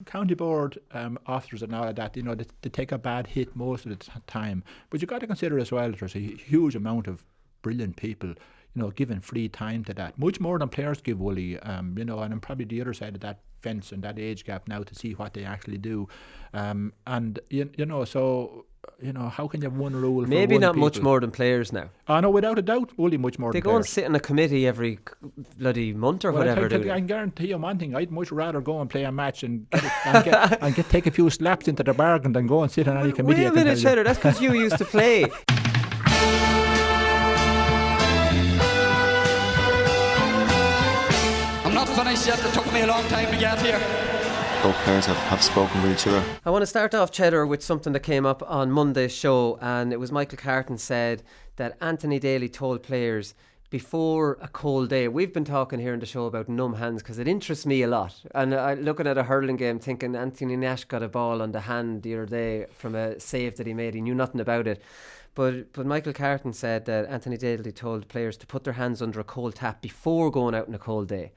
county board officers and all of that, they take a bad hit most of the time. But you've got to consider as well, there's a huge amount of brilliant people, given free time to that. Much more than players give, Wooly, and I'm probably the other side of that fence and that age gap now to see what they actually do. So... how can you have one rule for maybe one not people? much more than players now. Oh no, without a doubt, only much more they than go players. and sit in a committee every bloody month or whatever. I can guarantee you one thing, I'd much rather go and play a match and take a few slaps into the bargain than go and sit on any committee. Wait a minute, Cheddar, that's because you used to play. I'm not finished yet, it took me a long time to get here. Both players have spoken with each other. I want to start off, Cheddar, with something that came up on Monday's show, and it was Michael Carton said that Anthony Daly told players before a cold day. We've been talking here in the show about numb hands because it interests me a lot. And looking at a hurling game, thinking Anthony Nash got a ball on the hand the other day from a save that he made. He knew nothing about it. But Michael Carton said that Anthony Daly told players to put their hands under a cold tap before going out on a cold day.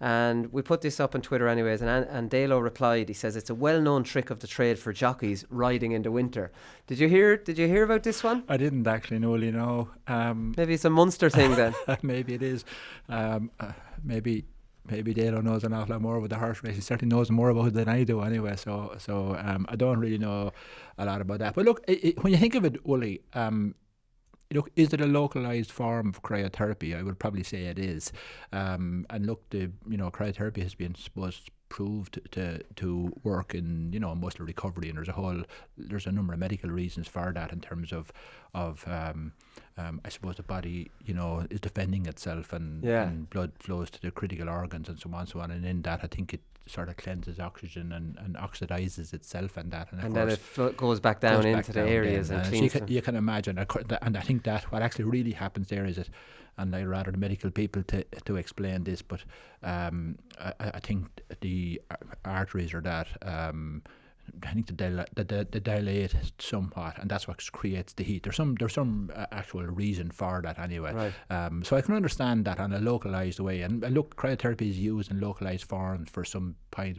And we put this up on Twitter anyways, and Dalo replied. He says it's a well-known trick of the trade for jockeys riding in the winter. Did you hear about this one? I didn't actually know. Maybe it's a Munster thing then. Maybe it is. Maybe Dalo knows an awful lot more about the horse race. He certainly knows more about it than I do anyway. So I don't really know a lot about that. But look, when you think of it, Wooly, look, is it a localised form of cryotherapy? I would probably say it is. And look, cryotherapy has been, proved to work in muscle recovery, and there's a number of medical reasons for that in terms of I suppose the body is defending itself and blood flows to the critical organs and so on, and in that I think it sort of cleanses oxygen and oxidizes itself and that, and then it goes back down into the areas and cleans them. You can imagine, and I think that what actually really happens there is it, and I'd rather the medical people to explain this, but I think the arteries are that I think they dilate somewhat, and that's what creates the heat. There's some actual reason for that anyway. Right. So I can understand that on a localized way. And look, cryotherapy is used in localized forms for some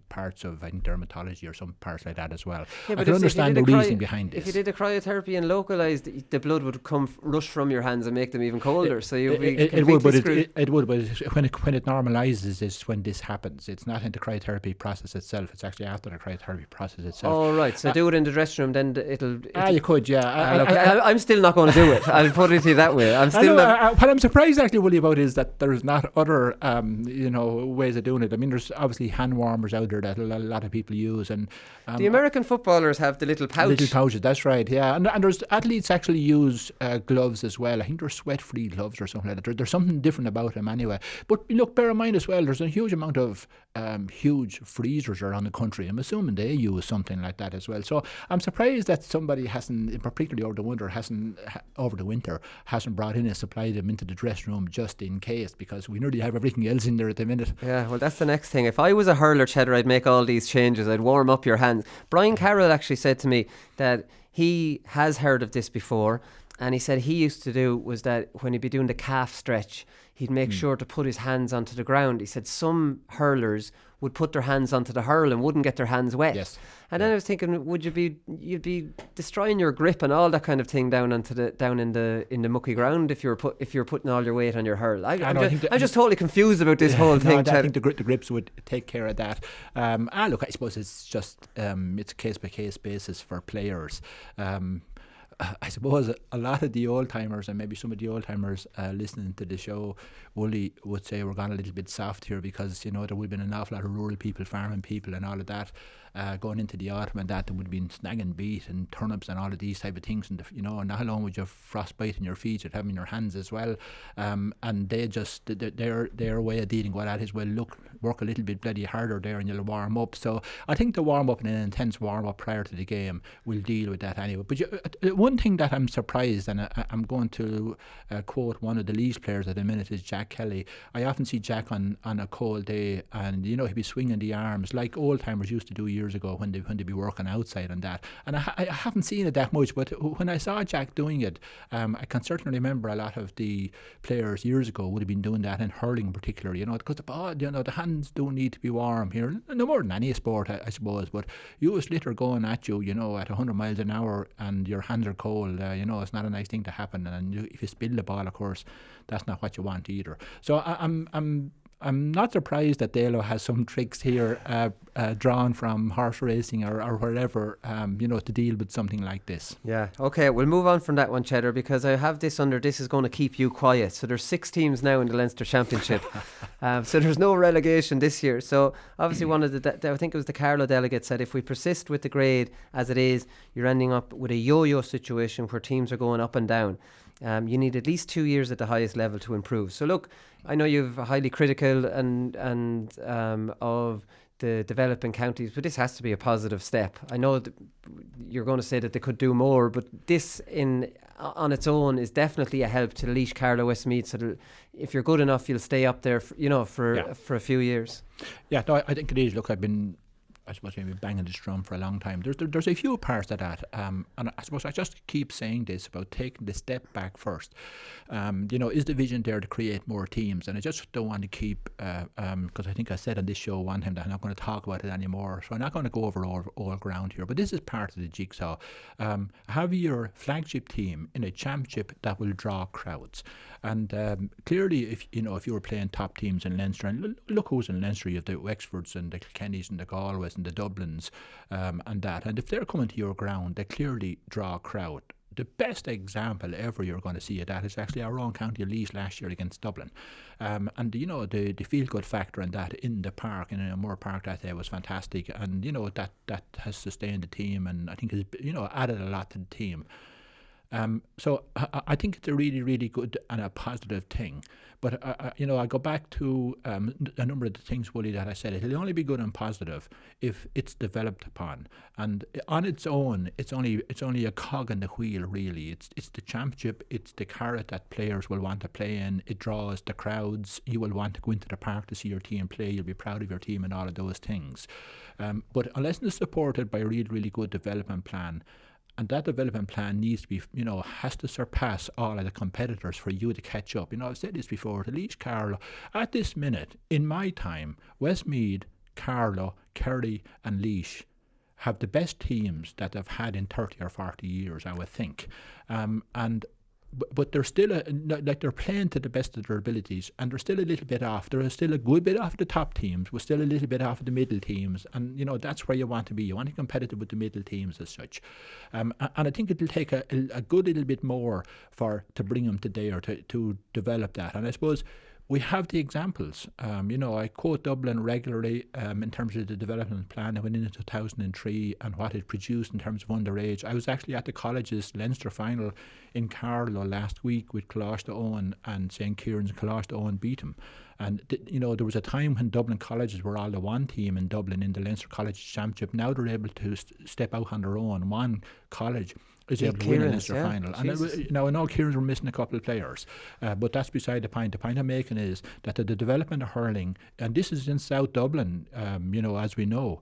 parts of, I think, dermatology or some parts like that as well. Yeah, I can understand the reason behind this. If you did a cryotherapy and localized, the blood would rush from your hands and make them even colder. So you'd be completely screwed. It would, but when it normalizes is when this happens. It's not in the cryotherapy process itself. It's actually after the cryotherapy process itself. Oh right, so do it in the dressing room, then it'll you could, yeah. I'm still not going to do it. I'll put it to you that way. I'm still what I'm surprised actually, Willie, about is that there's not other ways of doing it. I mean, there's obviously hand warmers out there that a lot of people use, and the American footballers have the little pouch. Little pouches, that's right, yeah. And there's athletes actually use gloves as well. I think they're sweat-free gloves or something like that. There's something different about them anyway. But look, bear in mind as well, there's a huge amount of huge freezers around the country. I'm assuming they use something like that as well. So I'm surprised that somebody hasn't, particularly over the winter, hasn't brought in and supplied them into the dressing room just in case, because we nearly have everything else in there at the minute. Yeah, well, that's the next thing. If I was a hurler, Cheddar, I'd make all these changes. I'd warm up your hands. Brian Carroll actually said to me that he has heard of this before, and he said he used to do was that when he'd be doing the calf stretch, he'd make sure to put his hands onto the ground. He said some hurlers would put their hands onto the hurl and wouldn't get their hands wet. Yes. And then I was thinking, you'd be destroying your grip and all that kind of thing down in the mucky ground if you're putting all your weight on your hurl. I'm just totally confused about this whole thing. I think the grips would take care of that. Look, I suppose it's just it's a case by case basis for players. I suppose a lot of the old timers, and maybe some of the old timers listening to the show, Wooly would say we're gone a little bit soft here, because there would have been an awful lot of rural people, farming people and all of that going into the autumn, and that there would have been snagging beet and turnips and all of these type of things, and and how long would you have frostbite in your feet, you'd have them in your hands as well, and they just their way of dealing with that is, well, look, work a little bit bloody harder there and you'll warm up. So I think the warm up and an intense warm up prior to the game will deal with that anyway. But one one thing that I'm surprised, and I'm going to quote one of the Leash players at the minute, is Jack Kelly. I often see Jack on a cold day, and he'd be swinging the arms like old timers used to do years ago when they'd be working outside and that. And I haven't seen it that much, but when I saw Jack doing it, I can certainly remember a lot of the players years ago would have been doing that in hurling in particular, because the ball, the hands do need to be warm here, no more than any sport, I suppose, but you a slitter going at you, at 100 miles an hour and your hands are cold, it's not a nice thing to happen, and if you spill the ball, of course, that's not what you want either. So I'm not surprised that Dalo has some tricks here drawn from horse racing or wherever, to deal with something like this. Yeah, okay, we'll move on from that one, Cheddar, because I have this is going to keep you quiet. So there's 6 teams now in the Leinster Championship. So there's no relegation this year. So obviously one of I think it was the Carlow delegate said if we persist with the grade as it is, you're ending up with a yo-yo situation where teams are going up and down. You need at least 2 years at the highest level to improve. So look, I know you've highly critical and of the developing counties, but this has to be a positive step. I know that you're going to say that they could do more, but this on its own is definitely a help to Leash, Carlow, Westmeath. So that if you're good enough, you'll stay up there, for a few years. Yeah, no, I think it is. Look, I suppose we've been banging this drum for a long time. There's a few parts of that, and I suppose I just keep saying this about taking the step back first. Is the vision there to create more teams? And I just don't want to keep, because I think I said on this show one time that I'm not going to talk about it anymore, so I'm not going to go over all ground here, but this is part of the jigsaw. Have your flagship team in a championship that will draw crowds. And clearly, if you were playing top teams in Leinster, and look who's in Leinster, you have the Wexfords and the Kilkennys and the Galways and the Dublins and that. And if they're coming to your ground, they clearly draw a crowd. The best example ever you're going to see of that is actually our own county Leash last year against Dublin. And the feel-good factor in that in the park, in Moore Park that day was fantastic. And, that has sustained the team and I think has, added a lot to the team. So I think it's a really, really good and a positive thing. But, I go back to a number of the things, Wooly, that I said. It'll only be good and positive if it's developed upon. And on its own, it's only a cog in the wheel, really. It's the championship. It's the carrot that players will want to play in. It draws the crowds. You will want to go into the park to see your team play. You'll be proud of your team and all of those things. But unless it's supported by a really, really good development plan, and that development plan needs to be, has to surpass all of the competitors for you to catch up. I've said this before, the Leash, Carlow, at this minute, in my time, Westmeath, Carlow, Kerry and Leash have the best teams that they've had in 30 or 40 years, I would think. But they're still, they're playing to the best of their abilities, and they're still a little bit off. They're still a good bit off the top teams. We're still a little bit off the middle teams, and that's where you want to be. You want to be competitive with the middle teams as such. And I think it'll take a good little bit more to bring them to there to develop that. And I suppose we have the examples. I quote Dublin regularly in terms of the development plan that went in 2003 and what it produced in terms of underage. I was actually at the college's Leinster final in Carlow last week with Coláiste Owen and St. Kieran's, and Coláiste Owen beat them. And, there was a time when Dublin colleges were all the one team in Dublin in the Leinster College Championship. Now they're able to step out on their own. One college is able to win a Leinster final. And I know Kieran's were missing a couple of players, but that's beside the point. The point I'm making is that the development of hurling, and this is in South Dublin, as we know,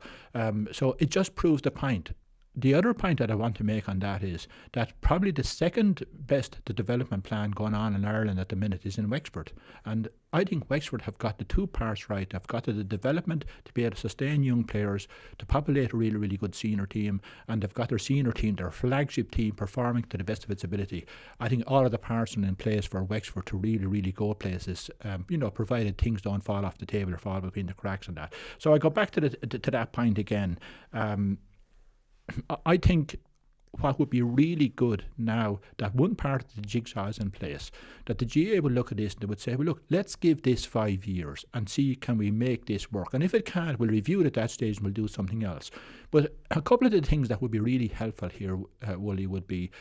so it just proves the point. The other point that I want to make on that is that probably the second best development plan going on in Ireland at the minute is in Wexford. And I think Wexford have got the two parts right. They've got the development to be able to sustain young players, to populate a really, really good senior team, and they've got their senior team, their flagship team, performing to the best of its ability. I think all of the parts are in place for Wexford to really, really go places, provided things don't fall off the table or fall between the cracks and that. So I go back to that point again. I think what would be really good now that one part of the jigsaw is in place, that the GAA would look at this and they would say, well, look, let's give this 5 years and see can we make this work. And if it can't, we'll review it at that stage and we'll do something else. But a couple of the things that would be really helpful here, Wooly, would be,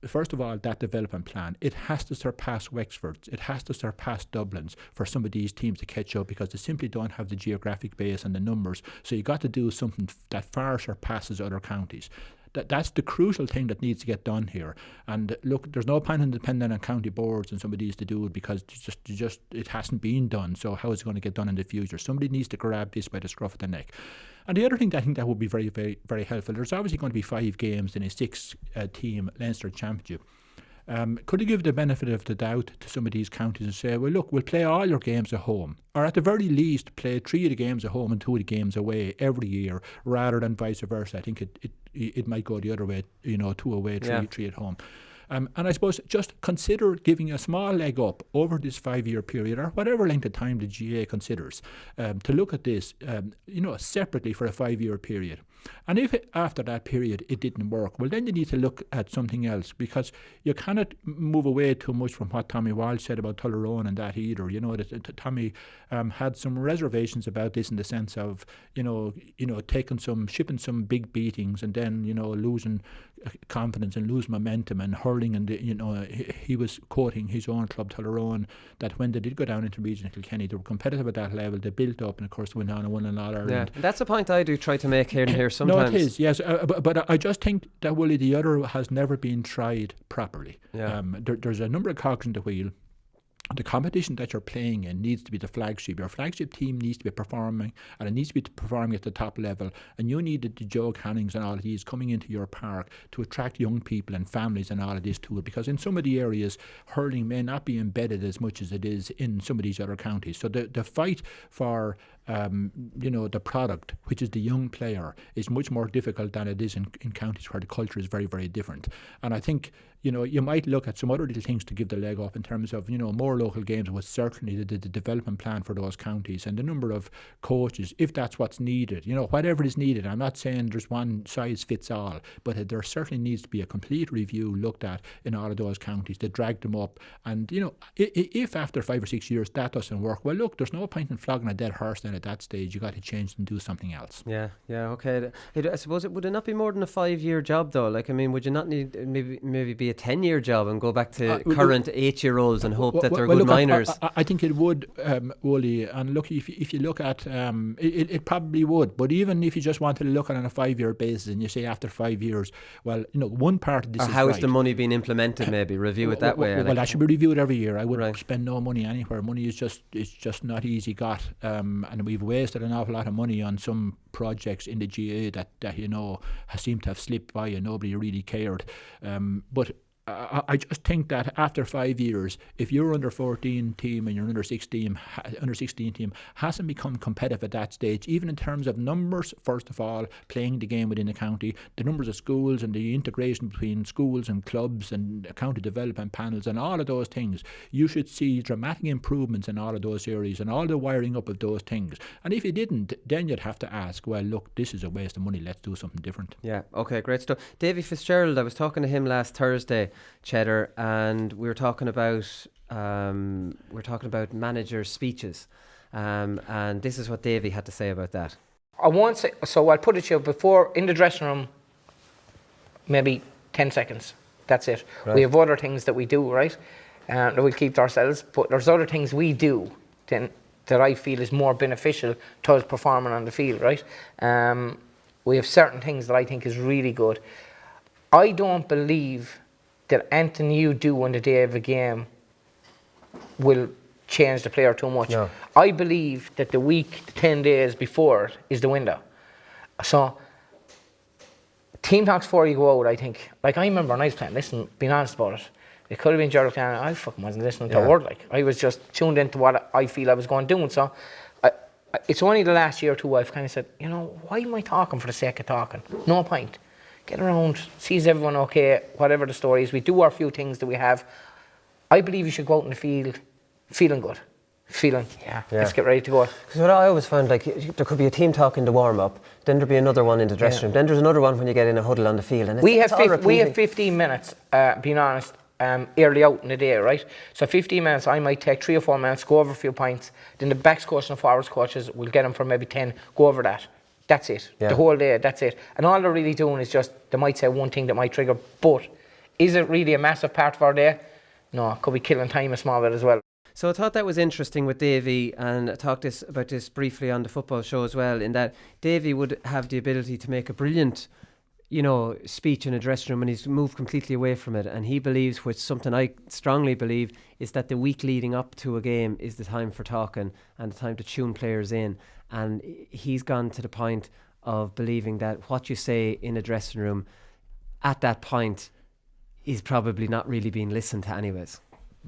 first of all, that development plan. It has to surpass Wexford's. It has to surpass Dublin's for some of these teams to catch up, because they simply don't have the geographic base and the numbers. So you got to do something that far surpasses other counties. That's the crucial thing that needs to get done here. And look, there's no point in depending on county boards and some of these to do it, because it hasn't been done. So how is it going to get done in the future? Somebody needs to grab this by the scruff of the neck. And the other thing that I think that would be very, very, very helpful, there's obviously going to be 5 games in a 6-team Leinster Championship. Could you give the benefit of the doubt to some of these counties and say, well, look, we'll play all your games at home, or at the very least play 3 of the games at home and 2 of the games away every year, rather than vice versa. I think it might go the other way, 2 away, 3 at home. And I suppose just consider giving a small leg up over this 5-year period, or whatever length of time the GAA considers, to look at this, separately for a 5-year period. And if after that period it didn't work, well, then you need to look at something else, because you cannot move away too much from what Tommy Walsh said about Tullaroan and that either. Tommy had some reservations about this in the sense of, shipping some big beatings and then, losing confidence and lose momentum and hurling. And, he was quoting his own club, Tullaroan, that when they did go down into regional Kilkenny, they were competitive at that level, they built up, and of course went on and won an All-Ireland. Yeah, and that's a point I do try to make here and here sometimes. No, it is, yes. But I just think that, Willie, the other has never been tried properly. Yeah. There's a number of cogs in the wheel. The competition that you're playing in needs to be the flagship. Your flagship team needs to be performing, and it needs to be performing at the top level. And you need the Joe Cannings and all of these coming into your park to attract young people and families and all of this to it. Because in some of the areas, hurling may not be embedded as much as it is in some of these other counties. So the fight for the product, which is the young player, is much more difficult than it is in counties where the culture is very, very different. And I think, you might look at some other little things to give the leg up in terms of, more local games was certainly the development plan for those counties, and the number of coaches, if that's what's needed, whatever is needed. I'm not saying there's one size fits all, but there certainly needs to be a complete review looked at in all of those counties to drag them up. And, if after 5 or 6 years that doesn't work, well, look, there's no point in flogging a dead horse then at that stage. You got to change and do something else. Yeah, okay. I suppose would it not be more than a 5-year job though? Like, I mean, would you not need maybe be a 10-year job and go back to current 8-year-olds and hope that they're good minors? I think it would, Wooly. And look, if you look at it probably would. But even if you just wanted to look at it on a 5-year basis and you say after 5 years, well, one part of this or is how right. is the money being implemented? Maybe review it that way. Well, that should be reviewed every year. I wouldn't Right. spend no money anywhere. Money is just not easy got, and we've wasted an awful lot of money on some projects in the GAA that has seemed to have slipped by and nobody really cared. But I just think that after 5 years, if your under 14 team and your under 16 team hasn't become competitive at that stage, even in terms of numbers, first of all, playing the game within the county, the numbers of schools and the integration between schools and clubs and county development panels and all of those things, you should see dramatic improvements in all of those areas and all the wiring up of those things. And if you didn't, then you'd have to ask, well, look, this is a waste of money, let's do something different. Yeah, okay, great stuff. Davy Fitzgerald, I was talking to him last Thursday, Cheddar, and we were talking about manager speeches, and this is what Davy had to say about that. I won't say, so I'll put it to you before in the dressing room, maybe 10 seconds. That's it. Right. We have other things that we do, right? That we'll keep to ourselves, but there's other things we do that I feel is more beneficial to us performing on the field, right? We have certain things that I think is really good. I don't believe that anything you do on the day of a game will change the player too much. No. I believe that the week, 10 days before it is the window. So, team talks before you go out, I think. Like, I remember when I was playing, listen, being honest about it, it could have been Gerald Clan, I fucking wasn't listening to a word, like. I was just tuned into what I feel I was going to do. And so, it's only the last year or two I've kind of said, why am I talking for the sake of talking? No point. Get around, sees everyone okay, whatever the story is. We do our few things that we have. I believe you should go out in the field feeling good. Let's get ready to go. Because what I always found, like, there could be a team talk in the warm-up, then there'll be another one in the dressing room, then there's another one when you get in a huddle on the field. And we have 15 minutes, being honest, early out in the day, right? So 15 minutes, I might take 3 or 4 minutes, go over a few points, then the backs coach and the forwards coaches will get them for maybe 10, go over that. That's it. Yeah. The whole day, that's it. And all they're really doing is just, they might say one thing that might trigger, but is it really a massive part of our day? No, it could be killing time a small bit as well. So I thought that was interesting with Davy, and I talked about this briefly on the football show as well, in that Davy would have the ability to make a brilliant speech in a dressing room, and he's moved completely away from it. And he believes, which something I strongly believe, is that the week leading up to a game is the time for talking and the time to tune players in. And he's gone to the point of believing that what you say in a dressing room at that point is probably not really being listened to anyways.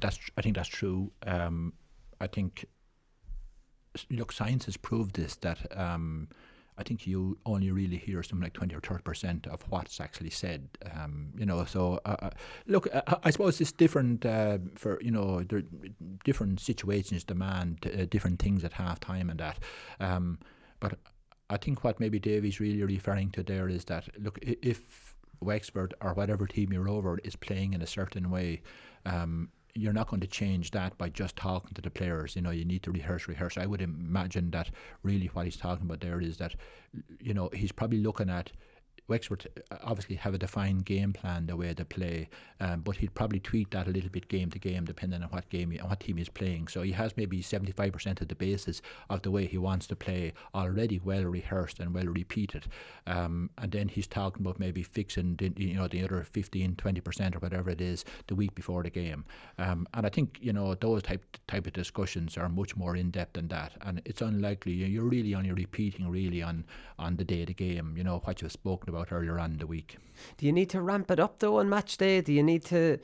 I think that's true. I think, look, science has proved this, that I think you only really hear something like 20 or 30% of what's actually said. So look, I suppose it's different for, different situations demand different things at half time and that. But I think what maybe Davy's really referring to there is that, look, if Wexford or whatever team you're over is playing in a certain way, you're not going to change that by just talking to the players. You need to rehearse. I would imagine that really what he's talking about there is that, he's probably looking at Wexford obviously have a defined game plan, the way they play, but he'd probably tweak that a little bit game to game depending on what game and what team he's playing. So he has maybe 75% of the basis of the way he wants to play already well rehearsed and well repeated, and then he's talking about maybe fixing the other 15-20% or whatever it is the week before the game, and I think those type of discussions are much more in depth than that, and it's unlikely you're really only repeating really on the day of the game, what you've spoken about earlier on in the week. Do you need to ramp it up though on match day? Do you need to,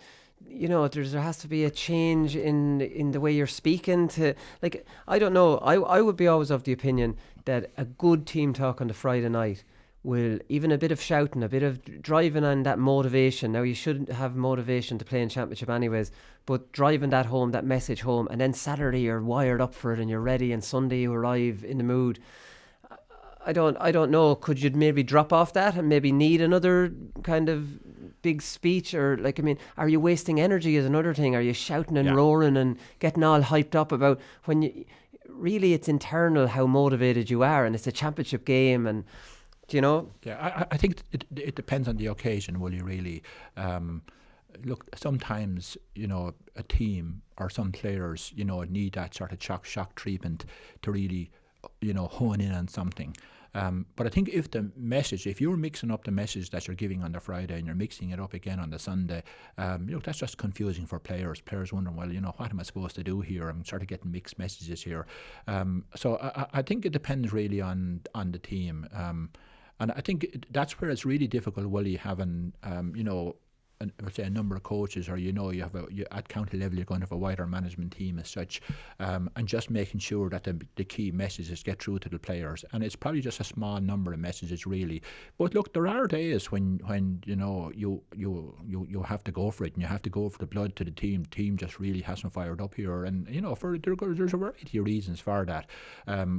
there has to be a change in the way you're speaking to, like, I don't know. I would be always of the opinion that a good team talk on the Friday night will, even a bit of shouting, a bit of driving on that motivation. Now, you shouldn't have motivation to play in Championship anyways, but driving that home, that message home, and then Saturday you're wired up for it and you're ready, and Sunday you arrive in the mood. I don't know. Could you maybe drop off that and maybe need another kind of big speech, or are you wasting energy is another thing? Are you shouting and roaring and getting all hyped up about when you really, it's internal how motivated you are, and it's a championship game, and Yeah, I think it depends on the occasion. Will you really? Look, sometimes a team or some players need that sort of shock treatment to really hone in on something. But I think if you're mixing up the message that you're giving on the Friday and you're mixing it up again on the Sunday, that's just confusing for players. Players wondering, well, what am I supposed to do here? I'm sort of getting mixed messages here. So I think it depends really on the team. And I think that's where it's really difficult, Willie, having, let's say a number of coaches, or you have at county level you're going to have a wider management team as such, and just making sure that the key messages get through to the players. And it's probably just a small number of messages really. But look, there are days when you have to go for it, and you have to go for the blood to the team. The team just really hasn't fired up here, and there's a variety of reasons for that.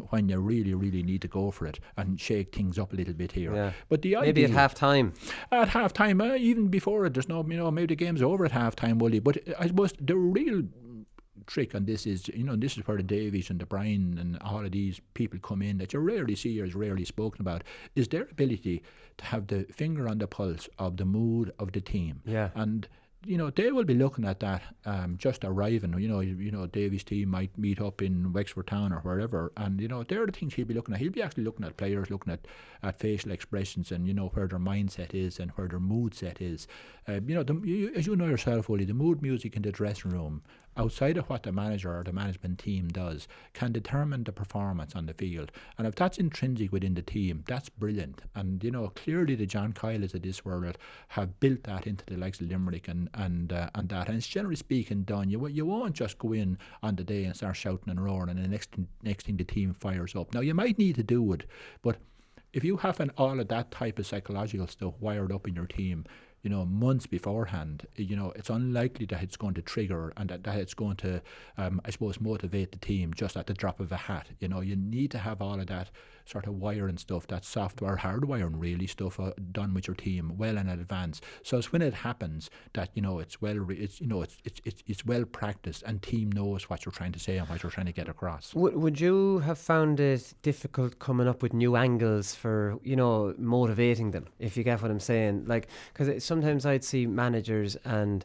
When you really need to go for it and shake things up a little bit here. Yeah. But maybe at half time. At half time, even before it, there's no, maybe the game's over at half time, Willie. But I suppose the real trick on this is, this is where the Davies and the Bryan and all of these people come in that you rarely see or is rarely spoken about, is their ability to have the finger on the pulse of the mood of the team. Yeah. And they will be looking at that just arriving. Davies' team might meet up in Wexford Town or wherever, and they're the things he'll be looking at. He'll be actually looking at players, looking at facial expressions, and where their mindset is and where their mood set is. As you know yourself, Willie, the mood music in the dressing room, outside of what the manager or the management team does, can determine the performance on the field. And if that's intrinsic within the team, that's brilliant. And clearly the John Kyles of this world have built that into the likes of Limerick and that. And it's generally speaking done. You won't just go in on the day and start shouting and roaring, and the next thing the team fires up. Now you might need to do it, but if you haven't all of that type of psychological stuff wired up in your team, months beforehand, it's unlikely that it's going to trigger and that it's going to, I suppose, motivate the team just at the drop of a hat. You need to have all of that sort of wiring stuff, that software, hardwiring really stuff done with your team well in advance. So it's when it happens that it's well practiced and team knows what you're trying to say and what you're trying to get across. Would you have found it difficult coming up with new angles for motivating them, if you get what I'm saying? Like, because sometimes I'd see managers and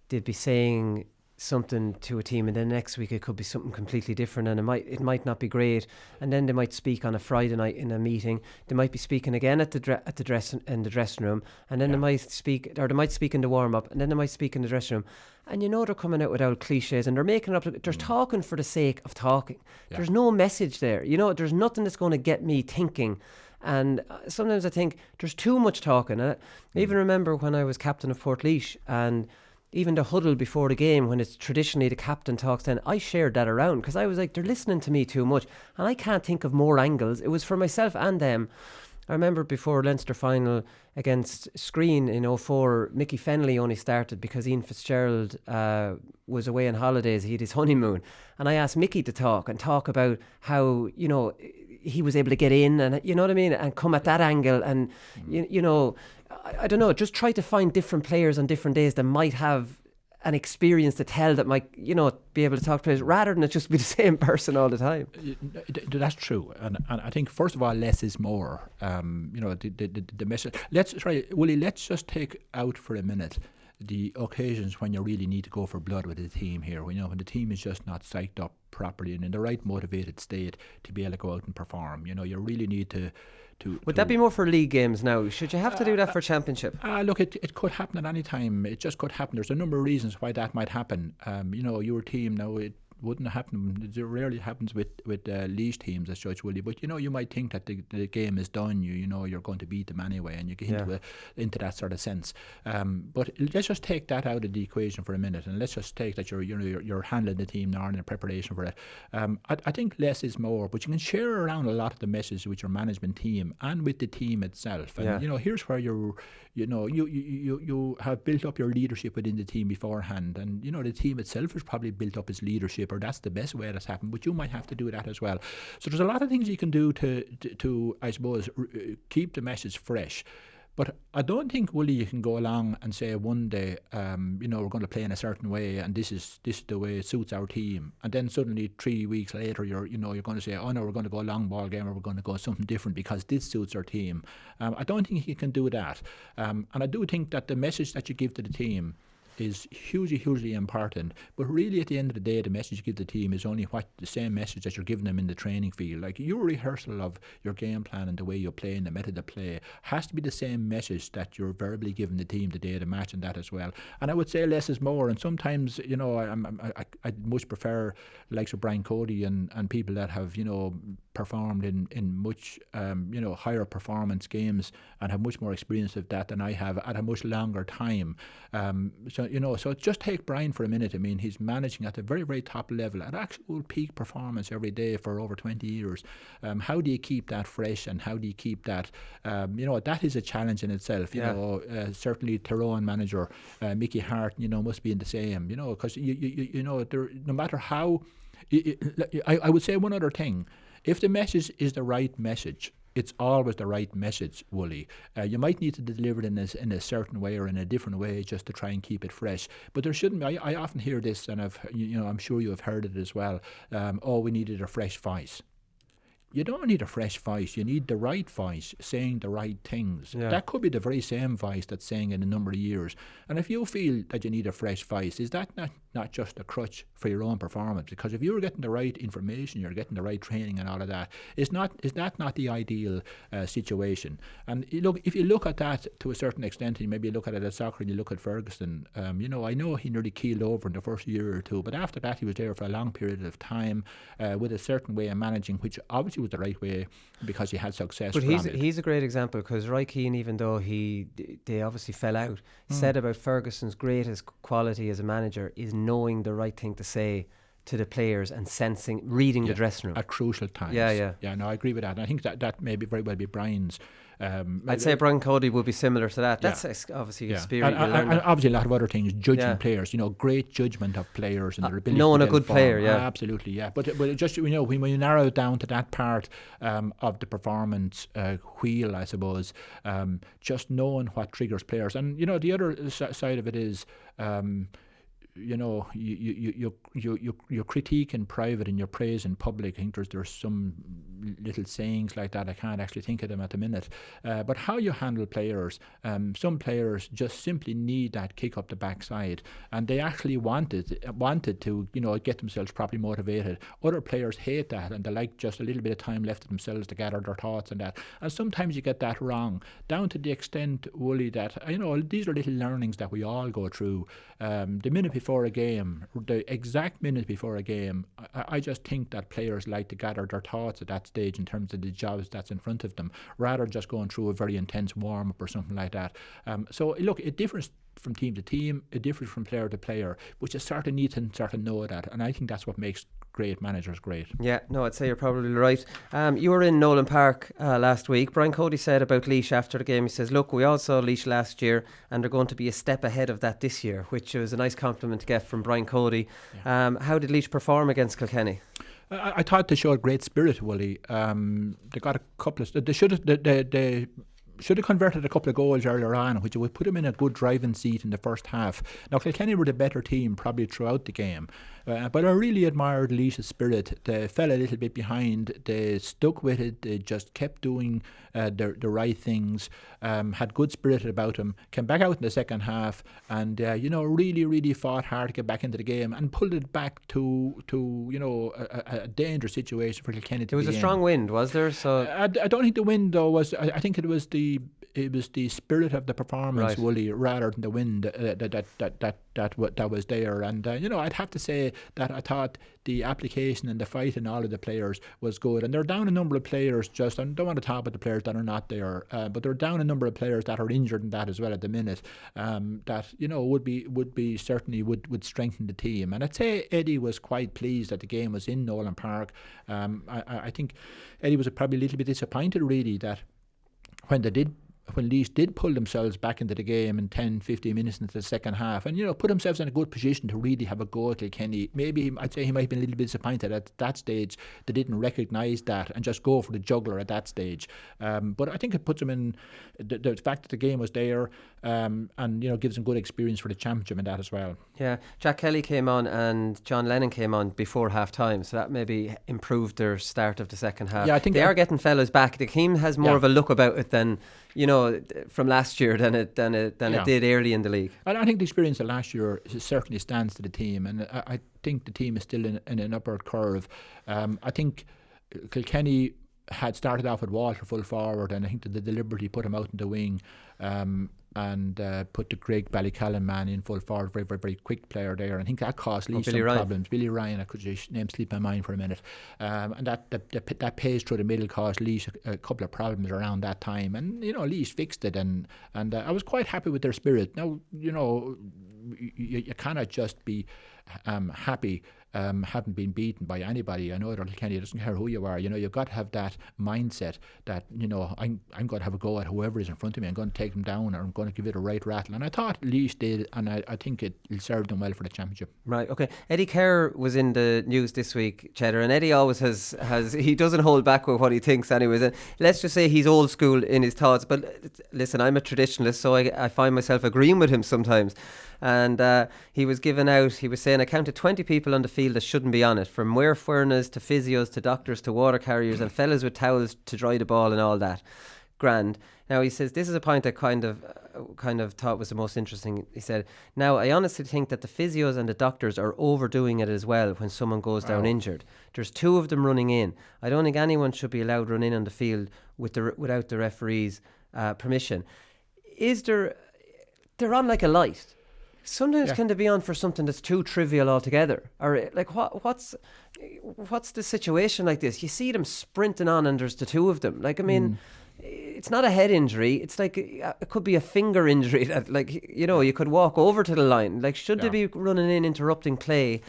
they'd be saying something to a team, and then next week it could be something completely different, and it might not be great, and then they might speak on a Friday night in a meeting. They might be speaking again in the dressing room, and then they might speak in the warm up, and then they might speak in the dressing room, and they're coming out with old cliches, and they're making up. They're talking for the sake of talking. There's no message there. There's nothing that's going to get me thinking. And sometimes I think there's too much talking. I even remember when I was captain of Portlaoise, and even the huddle before the game, when it's traditionally the captain talks, then I shared that around, because I was like, they're listening to me too much, and I can't think of more angles. It was for myself and them. I remember before Leinster final against Screen in 2004, Mickey Fennelly only started because Ian Fitzgerald was away on holidays. He had his honeymoon, and I asked Mickey to talk about how he was able to get in, and you know what I mean, and come at that angle, and I don't know, just try to find different players on different days that might have an experience to tell, that might be able to talk to players, rather than it just be the same person all the time. That's true, and I think first of all, less is more. The message. Let's try, Willie. Let's just take out for a minute the occasions when you really need to go for blood with the team here. When the team is just not psyched up properly and in the right motivated state to be able to go out and perform. You really need to. Would that be more for league games now? Should you have to do that for championship? Look, it could happen at any time. It just could happen. There's a number of reasons why that might happen. Your team now, it wouldn't happen. It rarely happens with Leash teams as such, Willie. But you might think that the game is done. You're going to beat them anyway, and you get into that sort of sense. But let's just take that out of the equation for a minute, and let's just take that you're handling the team now in preparation for it. I think less is more, but you can share around a lot of the message with your management team and with the team itself. And here's where you have built up your leadership within the team beforehand, and the team itself has probably built up its leadership, or that's the best way that's happened, but you might have to do that as well. So there's a lot of things you can do to I suppose keep the message fresh. But I don't think, Willie, you can go along and say one day, we're going to play in a certain way, and this is the way it suits our team, and then suddenly 3 weeks later you're going to say, oh no, we're going to go a long ball game, or we're going to go something different because this suits our team. I don't think you can do that, and I do think that the message that you give to the team is hugely important, but really at the end of the day, the message you give the team is only the same message that you're giving them in the training field. Like your rehearsal of your game plan and the way you play and the method of play has to be the same message that you're verbally giving the team the day of the match, and that as well. And I would say less is more, and sometimes I'd much prefer the likes of Brian Cody and people that have performed in much higher performance games and have much more experience of that than I have at a much longer time. So just take Brian for a minute. I mean, he's managing at the very, very top level at actual peak performance every day for over 20 years. How do you keep that fresh, and how do you keep that? That is a challenge in itself. Certainly Tyrone manager Mickey Hart, must be in the same. Because no matter how. I would say one other thing. If the message is the right message, it's always the right message, Wooly. You might need to deliver it in a certain way or in a different way just to try and keep it fresh. But there shouldn't be. I often hear this, and I'm sure you have heard it as well. We needed a fresh voice. You don't need a fresh voice. You need the right voice saying the right things. Yeah. That could be the very same voice that's saying in a number of years. And if you feel that you need a fresh voice, is that not just a crutch for your own performance? Because if you're getting the right information, you're getting the right training and all of that, is that not the ideal situation? And if you look at that to a certain extent, and maybe you look at it at soccer and you look at Ferguson, I know he nearly keeled over in the first year or two, but after that he was there for a long period of time with a certain way of managing, which obviously was the right way because he had success. But he's a great example, because Roy Keane, even though they obviously fell out, said about Ferguson's greatest quality as a manager is knowing the right thing to say to the players and reading the dressing room at crucial times. Yeah. No, I agree with that. And I think that may very well be Brian's. I'd say Brian Cody would be similar to that. That's obviously a spirit. And obviously a lot of other things, judging players, great judgment of players and their ability knowing to a good player, absolutely, yeah. But it just, when you narrow it down to that part of the performance wheel, I suppose, just knowing what triggers players. And, the other side of it is, you critique in private and you praise in public. I think there's some little sayings like that. I can't actually think of them at the minute. But how you handle players, some players just simply need that kick up the backside, and they actually wanted to get themselves properly motivated. Other players hate that, and they like just a little bit of time left to themselves to gather their thoughts and that. And sometimes you get that wrong, down to the extent, Wooly, that these are little learnings that we all go through. The minute before a game, the exact minute before a game, I just think that players like to gather their thoughts at that stage in terms of the jobs that's in front of them, rather than just going through a very intense warm-up or something like that. So look, it differs from team to team, it differs from player to player, but you sort of need to sort of know that, and I think that's what makes great managers great. Yeah, no, I'd say you're probably right. You were in Nolan Park last week. Brian Cody said about Leash after the game, he says, look, we all saw Leash last year and they're going to be a step ahead of that this year, which was a nice compliment to get from Brian Cody. How did Leash perform against Kilkenny? I thought they showed great spirit, Willie. They got a couple of... They should have converted a couple of goals earlier on, which would put them in a good driving seat in the first half. Now, Kilkenny were the better team probably throughout the game, but I really admired Leash's spirit. They fell a little bit behind, they stuck with it, they just kept doing the right things, had good spirit about them, came back out in the second half and really fought hard to get back into the game and pulled it back to a dangerous situation for Kilkenny to be in. There was a strong wind, was there? So I don't think the wind though was. I think it was the spirit of the performance, right, Wooly, rather than the wind that was there. And I'd have to say that I thought the application and the fight in all of the players was good. And they're down a number of players. I don't want to talk about the players that are not there, but they're down a number of players that are injured in that as well at the minute. That would certainly strengthen the team. And I'd say Eddie was quite pleased that the game was in Nolan Park. I think Eddie was probably a little bit disappointed really that when Leash did pull themselves back into the game in 10-15 minutes into the second half and put themselves in a good position to really have a go at Kilkenny, I'd say he might have been a little bit disappointed at that stage they didn't recognise that and just go for the juggler at that stage. But I think it puts them in the fact that the game was there and gives them good experience for the championship and that as well. Yeah, Jack Kelly came on and John Lennon came on before half time, so that maybe improved their start of the second half. Yeah, I think they are getting fellas back. The team has more of a look about it than from last year than it did early in the league. I think the experience of last year certainly stands to the team, and I think the team is still in an upward curve. I think Kilkenny had started off with Walter full forward, and I think that they deliberately put him out in the wing and put the Greg Ballycallan man in full forward, very, very, very quick player there. I think that caused Leash some problems. Billy Ryan, I could just name slip my mind for a minute. And that pace through the middle caused Leash a couple of problems around that time. And, Leash fixed it, and I was quite happy with their spirit. Now, you cannot just be happy having been beaten by anybody. I know that Kilkenny doesn't care who you are. You've got to have that mindset that I'm going to have a go at whoever is in front of me. I'm going to take them down, or I'm going to give it a right rattle. And I thought Leash did, and I think it served them well for the championship. Right. Okay. Eddie Kerr was in the news this week, Cheddar, and Eddie always has he doesn't hold back with what he thinks, anyways. And let's just say he's old school in his thoughts. But listen, I'm a traditionalist, so I find myself agreeing with him sometimes. And he was saying, I counted 20 people on the field that shouldn't be on it, from wear furners to physios to doctors to water carriers and fellas with towels to dry the ball and all that. Grand. Now he says, this is a point I kind of thought was the most interesting. He said, now I honestly think that the physios and the doctors are overdoing it as well when someone goes down injured. There's 2 of them running in. I don't think anyone should be allowed to run in on the field without the referee's permission. They're on like a light. Sometimes can they be on for something that's too trivial altogether? Or like what's the situation like this? You see them sprinting on and there's the 2 of them. Like, I mean, it's not a head injury. It's like it could be a finger injury that, like, you could walk over to the line. Like, should they be running in, interrupting play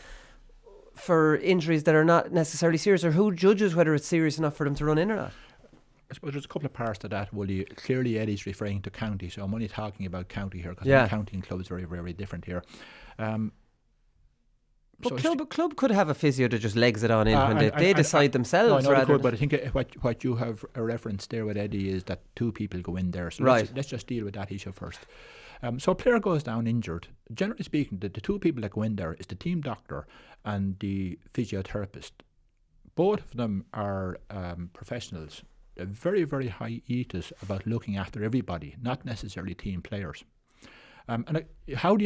for injuries that are not necessarily serious? Or who judges whether it's serious enough for them to run in or not? I suppose there's a couple of parts to that. Clearly Eddie's referring to county, so I'm only talking about county here because county and clubs are very, very different here. But club could have a physio that just legs it on in when they decide themselves. No, rather could, but I think what you have a reference there with Eddie is that 2 people go in there. So let's just deal with that issue first. So a player goes down injured. Generally speaking, the 2 people that go in there is the team doctor and the physiotherapist. Both of them are professionals. A very, very high ethos about looking after everybody, not necessarily team players. How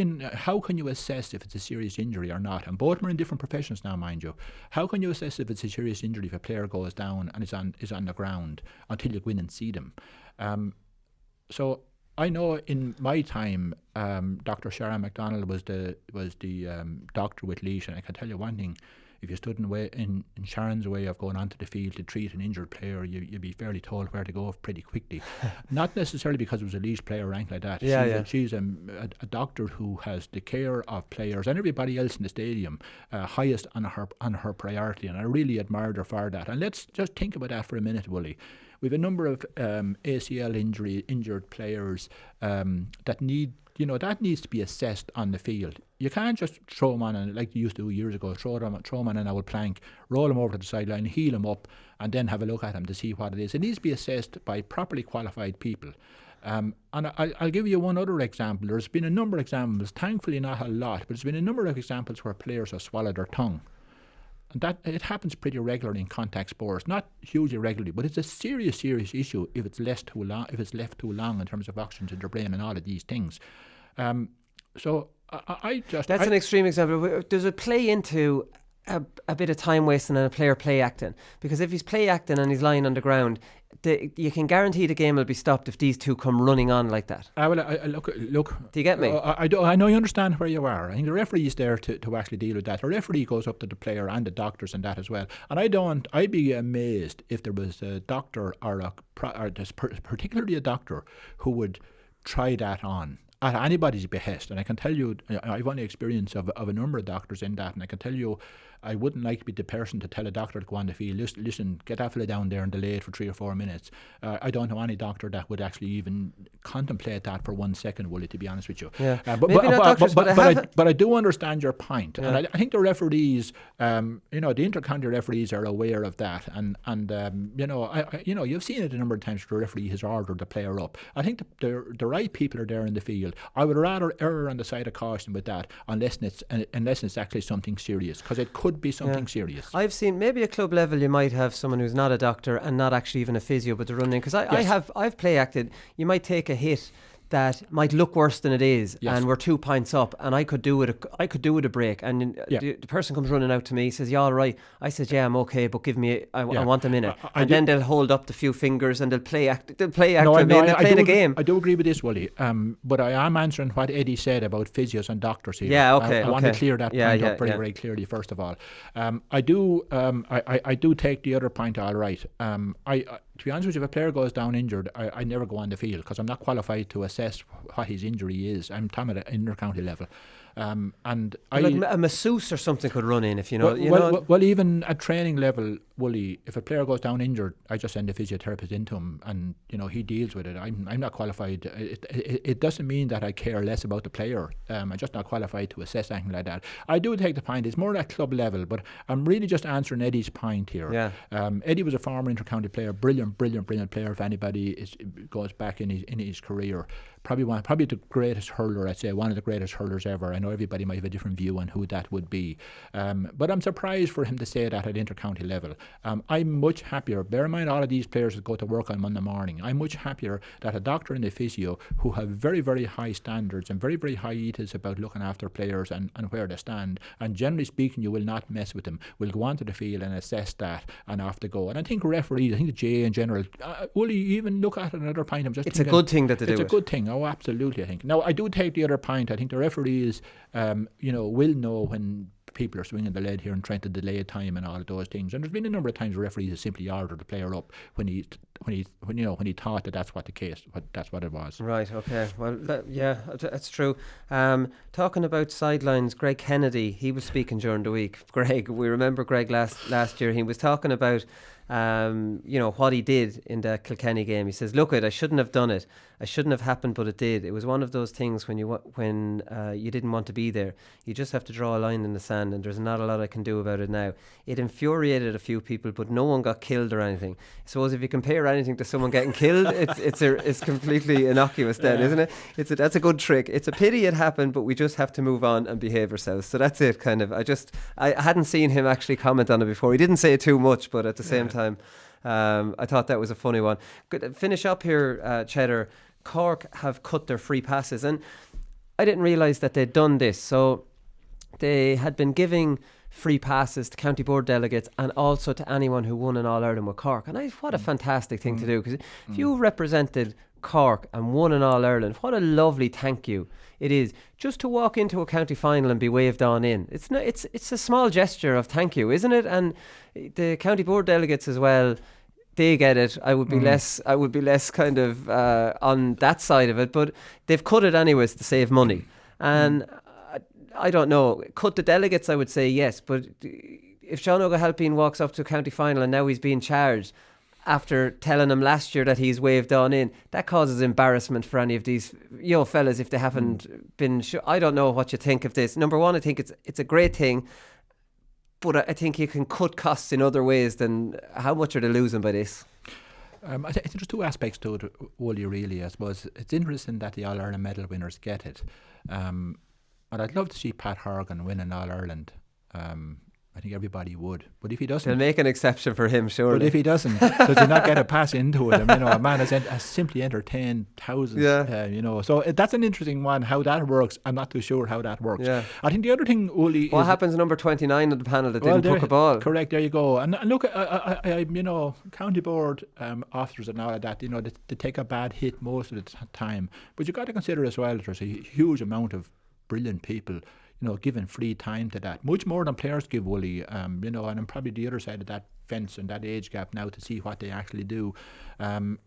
can you assess if it's a serious injury or not? And both are in different professions now, mind you. How can you assess if it's a serious injury if a player goes down and is on the ground until you go in and see them? So I know in my time, Dr. Sharon MacDonald was the doctor with Leash, and I can tell you one thing. If you stood in Sharon's way of going onto the field to treat an injured player, you'd be fairly told where to go pretty quickly. Not necessarily because it was a Leash player or anything like that. She's a doctor who has the care of players and everybody else in the stadium highest on her priority, and I really admired her for that. And let's just think about that for a minute, Wooly. We have a number of ACL injured players that needs to be assessed on the field. You can't just throw them on, and like you used to do years ago, throw them on an old plank, roll them over to the sideline, heal them up, and then have a look at them to see what it is. It needs to be assessed by properly qualified people. And I'll give you one other example. There's been a number of examples, thankfully not a lot, but there's been a number of examples where players have swallowed their tongue. And that it happens pretty regularly in contact sports, not hugely regularly, but it's a serious issue if it's left too long in terms of oxygen to the brain and all of these things. So that's an extreme example. Does it play into a bit of time wasting and a player play acting? Because if he's play acting and he's lying on the ground, you can guarantee the game will be stopped if these 2 come running on like that. Look. Do you get me? I know you understand where you are. I think the referee is there to actually deal with that. The referee goes up to the player and the doctors and that as well. And I'd be amazed if there was a doctor or particularly a doctor who would try that on at anybody's behest. And I can tell you, I've only experience of a number of doctors in that, and I can tell you, I wouldn't like to be the person to tell a doctor to go on the field, listen, get that fella down there and delay it for 3 or 4 minutes. I don't know any doctor that would actually even contemplate that for 1 second, Willie, to be honest with you. Yeah. But I do understand your point. Yeah. And I think the referees, the intercounty referees are aware of that. And you've seen it a number of times where the referee has ordered the player up. I think the right people are there in the field. I would rather err on the side of caution with that unless it's actually something serious, because it could be something serious. I've seen maybe at club level you might have someone who's not a doctor and not actually even a physio, but they're running, because I've play acted. You might take a hit that might look worse than it is, and we're 2 pints up, and I could do with a break, and the person comes running out to me, says, "You all right?" I said, "Yeah, I'm okay, but give me I want a minute." And then they'll hold up the few fingers and they'll play the game. I do agree with this, Willie, but I am answering what Eddie said about physios and doctors here. Yeah, okay. I want to clear that point up very clearly first of all. I do take the other point all right. To be honest with you, if a player goes down injured, I never go on the field because I'm not qualified to assess what his injury is. I'm talking at an inter-county level. Like a masseuse or something could run in if Well, even at training level, Wooly, if a player goes down injured, I just send a physiotherapist into him, and he deals with it. I'm not qualified. It doesn't mean that I care less about the player. I'm just not qualified to assess anything like that. I do take the point. It's more at club level, but I'm really just answering Eddie's point here. Yeah. Eddie was a former inter-county player, brilliant player. If anybody goes back in his career. Probably the greatest hurler, I'd say, one of the greatest hurlers ever. I know everybody might have a different view on who that would be. But I'm surprised for him to say that at inter-county level. I'm much happier, bear in mind all of these players that go to work on Monday morning, I'm much happier that a doctor and a physio who have very, very high standards and very, very high ethos about looking after players and where they stand, and generally speaking you will not mess with them, will go onto the field and assess that and off they go. And I think referees, I think the GAA in general, will even look at another point. It's a good thing that they do it. It's a good thing. Oh, absolutely, I think. Now, I do take the other point. I think the referees, will know when people are swinging the lead here and trying to delay time and all of those things. And there's been a number of times where referees have simply ordered the player up when he thought that that's what the case, that's what it was. Right. Okay. Well, that's true. Talking about sidelines, Greg Kennedy, he was speaking during the week. Greg, we remember Greg last year. He was talking about you know, what he did in the Kilkenny game. He says, look, I shouldn't have done it. I shouldn't have happened, but it did. It was one of those things when you didn't want to be there. You just have to draw a line in the sand, and there's not a lot I can do about it now. It infuriated a few people, but no one got killed or anything. I suppose if you compare anything to someone getting killed, it's completely innocuous then, isn't it? That's a good trick. It's a pity it happened, but we just have to move on and behave ourselves. So that's it, kind of. I hadn't seen him actually comment on it before. He didn't say it too much, but at the same time, I thought that was a funny one. Good, finish up here, Cheddar. Cork have cut their free passes, and I didn't realise that they'd done this. So they had been giving free passes to county board delegates and also to anyone who won an All-Ireland with Cork. And what a fantastic thing to do, because if you represented Cork and won an All-Ireland, what a lovely thank you it is just to walk into a county final and be waved on in. It's a small gesture of thank you, isn't it? And the county board delegates as well, they get it. I would be less kind of on that side of it, but they've cut it anyways to save money. And I don't know, cut the delegates, I would say yes, but if Sean O'Halpine walks up to a county final and now he's being charged after telling him last year that he's waved on in, that causes embarrassment for any of these fellas if they haven't been I don't know what you think of this. Number one, I think it's a great thing, but I think you can cut costs in other ways. Than how much are they losing by this? I think there's two aspects to it, Wooly, really. I suppose it's interesting that the All-Ireland medal winners get it. And I'd love to see Pat Horgan win an All-Ireland. I think everybody would. But if he doesn't... They'll make an exception for him, surely. But if he doesn't, does he not get a pass into it? A man has simply entertained thousands. So that's an interesting one, how that works. I'm not too sure how that works. Yeah. I think the other thing, Uli, what happens to number 29 on the panel that didn't hook a ball? Correct, there you go. And look, I county board officers and all of that, they take a bad hit most of the time. But you've got to consider as well, there's a huge amount of brilliant people given free time to that, much more than players give, Wooly, and I'm probably the other side of that fence and that age gap now to see what they actually do, and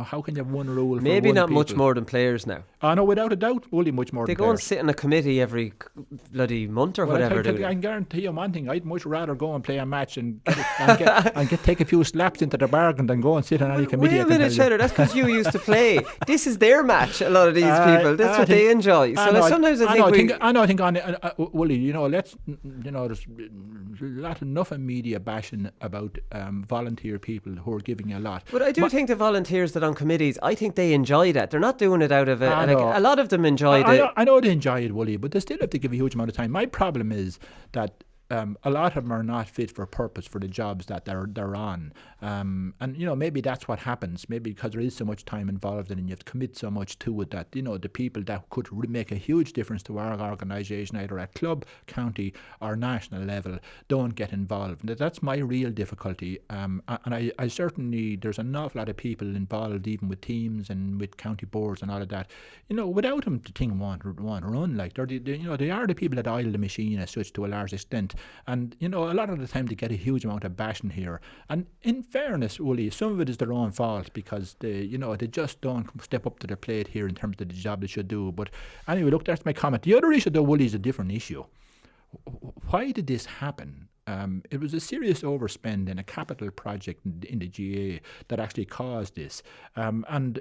how can you have one rule? Maybe for one not people? Much more than players now. No, without a doubt, Wooly, much more. They than go players. And sit in a committee every bloody month or whatever. I can guarantee you one thing: I'd much rather go and play a match and take a few slaps into the bargain than go and sit on any committee. Wait a minute, Cheddar. That's because you used to play. This is their match. A lot of these people. That's what they enjoy. So sometimes I think Wooly, there's enough of media bashing about volunteer people who are giving a lot. But I do think the volunteers that on committees, I think they enjoy that. They're not doing it out of it. And a lot of them enjoyed it. I know they enjoy it, Wooly, but they still have to give a huge amount of time. My problem is that a lot of them are not fit for purpose for the jobs that they're on. And maybe that's what happens. Maybe because there is so much time involved in it and you have to commit so much to it that the people that could make a huge difference to our organisation, either at club, county or national level, don't get involved. That's my real difficulty. And I certainly, there's an awful lot of people involved, even with teams and with county boards and all of that. Without them, the thing won't run. Like they are the people that oil the machine as such to a large extent. And a lot of the time they get a huge amount of bashing here. And in fairness, Wooly, some of it is their own fault because they just don't step up to the plate here in terms of the job they should do. But anyway, look, that's my comment. The other issue, though, Wooly, is a different issue. Why did this happen? It was a serious overspend in a capital project in the GAA that actually caused this. And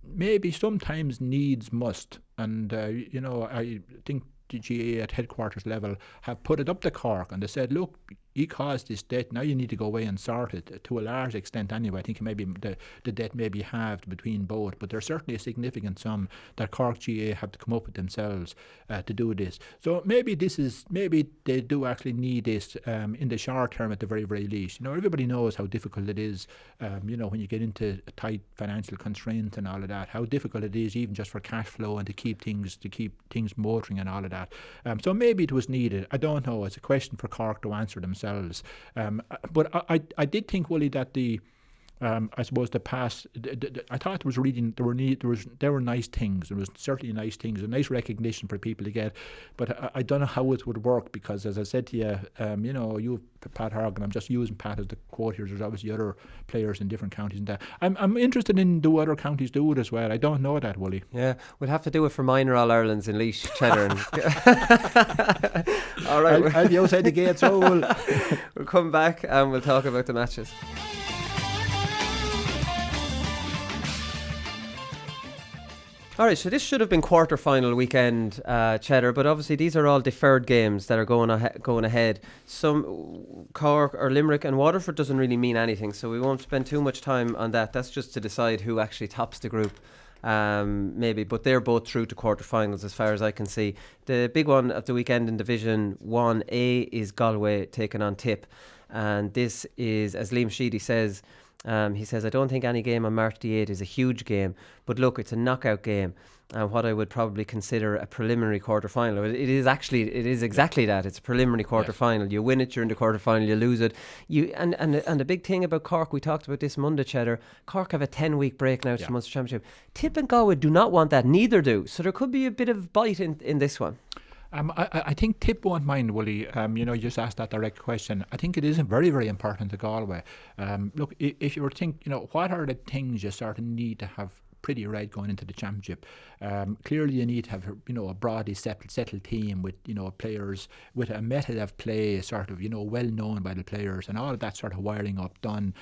maybe sometimes needs must. And I think the GAA at headquarters level have put it up to Cork and they said, look, he caused this debt, now you need to go away and sort it to a large extent anyway. I think maybe the debt may be halved between both, but there's certainly a significant sum that Cork GAA have to come up with themselves to do this. So maybe they do actually need this in the short term at the very, very least. Everybody knows how difficult it is, when you get into tight financial constraints and all of that, how difficult it is even just for cash flow and to keep things motoring and all of that. So maybe it was needed. I don't know. It's a question for Cork to answer themselves. But I did think, Wooly, that the I suppose the past. I thought there was reading. There were nice things. There was certainly nice things, a nice recognition for people to get. But I don't know how it would work because, as I said to you, you Pat Hargan. I'm just using Pat as the quote here. There's obviously other players in different counties and that. I'm interested in do other counties do it as well. I don't know that, Willie. Yeah, we'll have to do it for minor All Irelands in Leash, Cheddar. All right, I'll be outside the gate, so we'll come back and we'll talk about the matches. All right, so this should have been quarter-final weekend, Cheddar, but obviously these are all deferred games that are going ahead. Some Cork or Limerick and Waterford doesn't really mean anything, so we won't spend too much time on that. That's just to decide who actually tops the group, maybe. But they're both through to quarter-finals as far as I can see. The big one of the weekend in Division 1A is Galway taking on Tip. And this is, as Liam Sheedy says, he says, I don't think any game on March the 8th is a huge game, but look, it's a knockout game, and what I would probably consider a preliminary quarter-final. It is exactly that. It's a preliminary quarter-final. You win it, you're in the quarter-final, you lose it. And the big thing about Cork, we talked about this Monday, Cheddar, Cork have a 10-week break now to the Munster Championship. Tip and Galway do not want that, neither do. So there could be a bit of bite in this one. I think Tip won't mind, Willie. You just asked that direct question. I think it is very, very important to Galway. Look, if you were thinking, what are the things you sort of need to have pretty right going into the championship? Clearly you need to have a broadly settled team with players with a method of play sort of well known by the players, and all of that sort of wiring up done.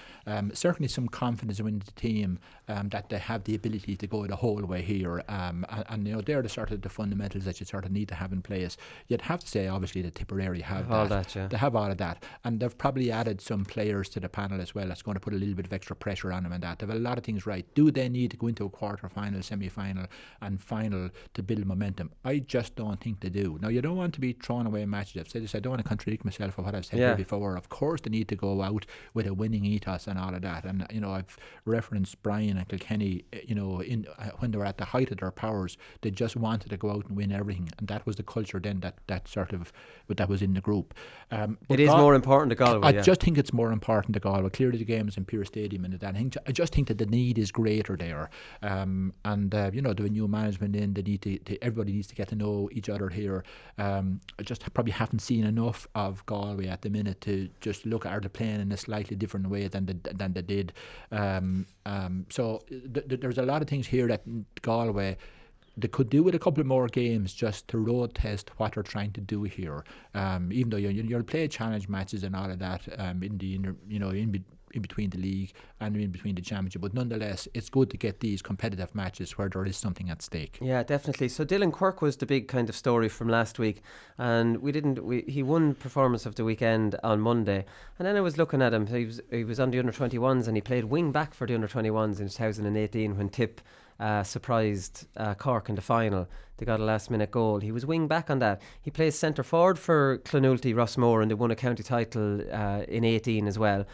Certainly some confidence in the team that they have the ability to go the whole way here, and they're the sort of the fundamentals that you sort of need to have in place. You'd have to say obviously the Tipperary have all that, yeah. They have all of that, and they've probably added some players to the panel as well that's going to put a little bit of extra pressure on them, and that they've a lot of things right. Do they need to go into a quarter-final, semi-final and final to build momentum? I just don't think they do. Now, you don't want to be throwing away matches. I've said this, I don't want to contradict myself for what I've said here before. Of course they need to go out with a winning ethos and all of that, and I've referenced Brian and Kilkenny, when they were at the height of their powers, they just wanted to go out and win everything, and that was the culture then that was in the group. It is more important to Galway. I just think it's more important to Galway. Clearly the game is in Pure Stadium and that. I just think that the need is greater there, the new management in, everybody needs to get to know each other here. I just probably haven't seen enough of Galway at the minute to just look at the playing in a slightly different way than they did. So there's a lot of things here that Galway they could do with a couple of more games just to road test what they're trying to do here. Even though you'll play challenge matches and all of that in between the league and in between the championship, but nonetheless it's good to get these competitive matches where there is something at stake. Yeah, definitely. So Dylan Quirk was the big kind of story from last week, and he won performance of the weekend on Monday, and then I was looking at him. He was on the under-21s and he played wing back for the under-21s in 2018 when Tip surprised Cork in the final. They got a last minute goal. He was wing back on that. He plays centre forward for Clonulty Rossmore, and they won a county title in 18 as well.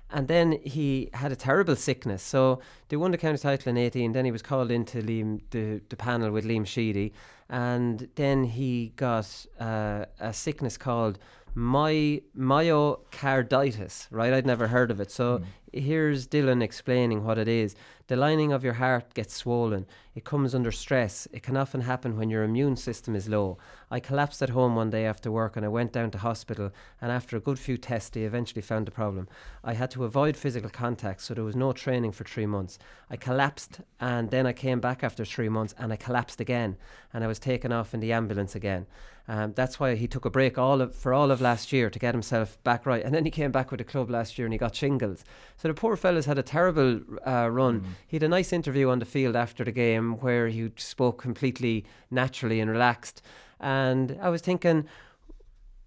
And then he had a terrible sickness. So they won the county title in 18. Then he was called into the panel with Liam Sheedy. And then he got a sickness called myocarditis, right? I'd never heard of it. So here's Dylan explaining what it is. The lining of your heart gets swollen. It comes under stress. It can often happen when your immune system is low. I collapsed at home one day after work and I went down to hospital, and after a good few tests they eventually found the problem. I had to avoid physical contact, so there was no training for 3 months. I collapsed, and then I came back after 3 months and I collapsed again, and I was taken off in the ambulance again. That's why he took a break for all of last year to get himself back right, and then he came back with the club last year and he got shingles. So the poor fella's had a terrible run. He had a nice interview on the field after the game where he spoke completely naturally and relaxed, and I was thinking,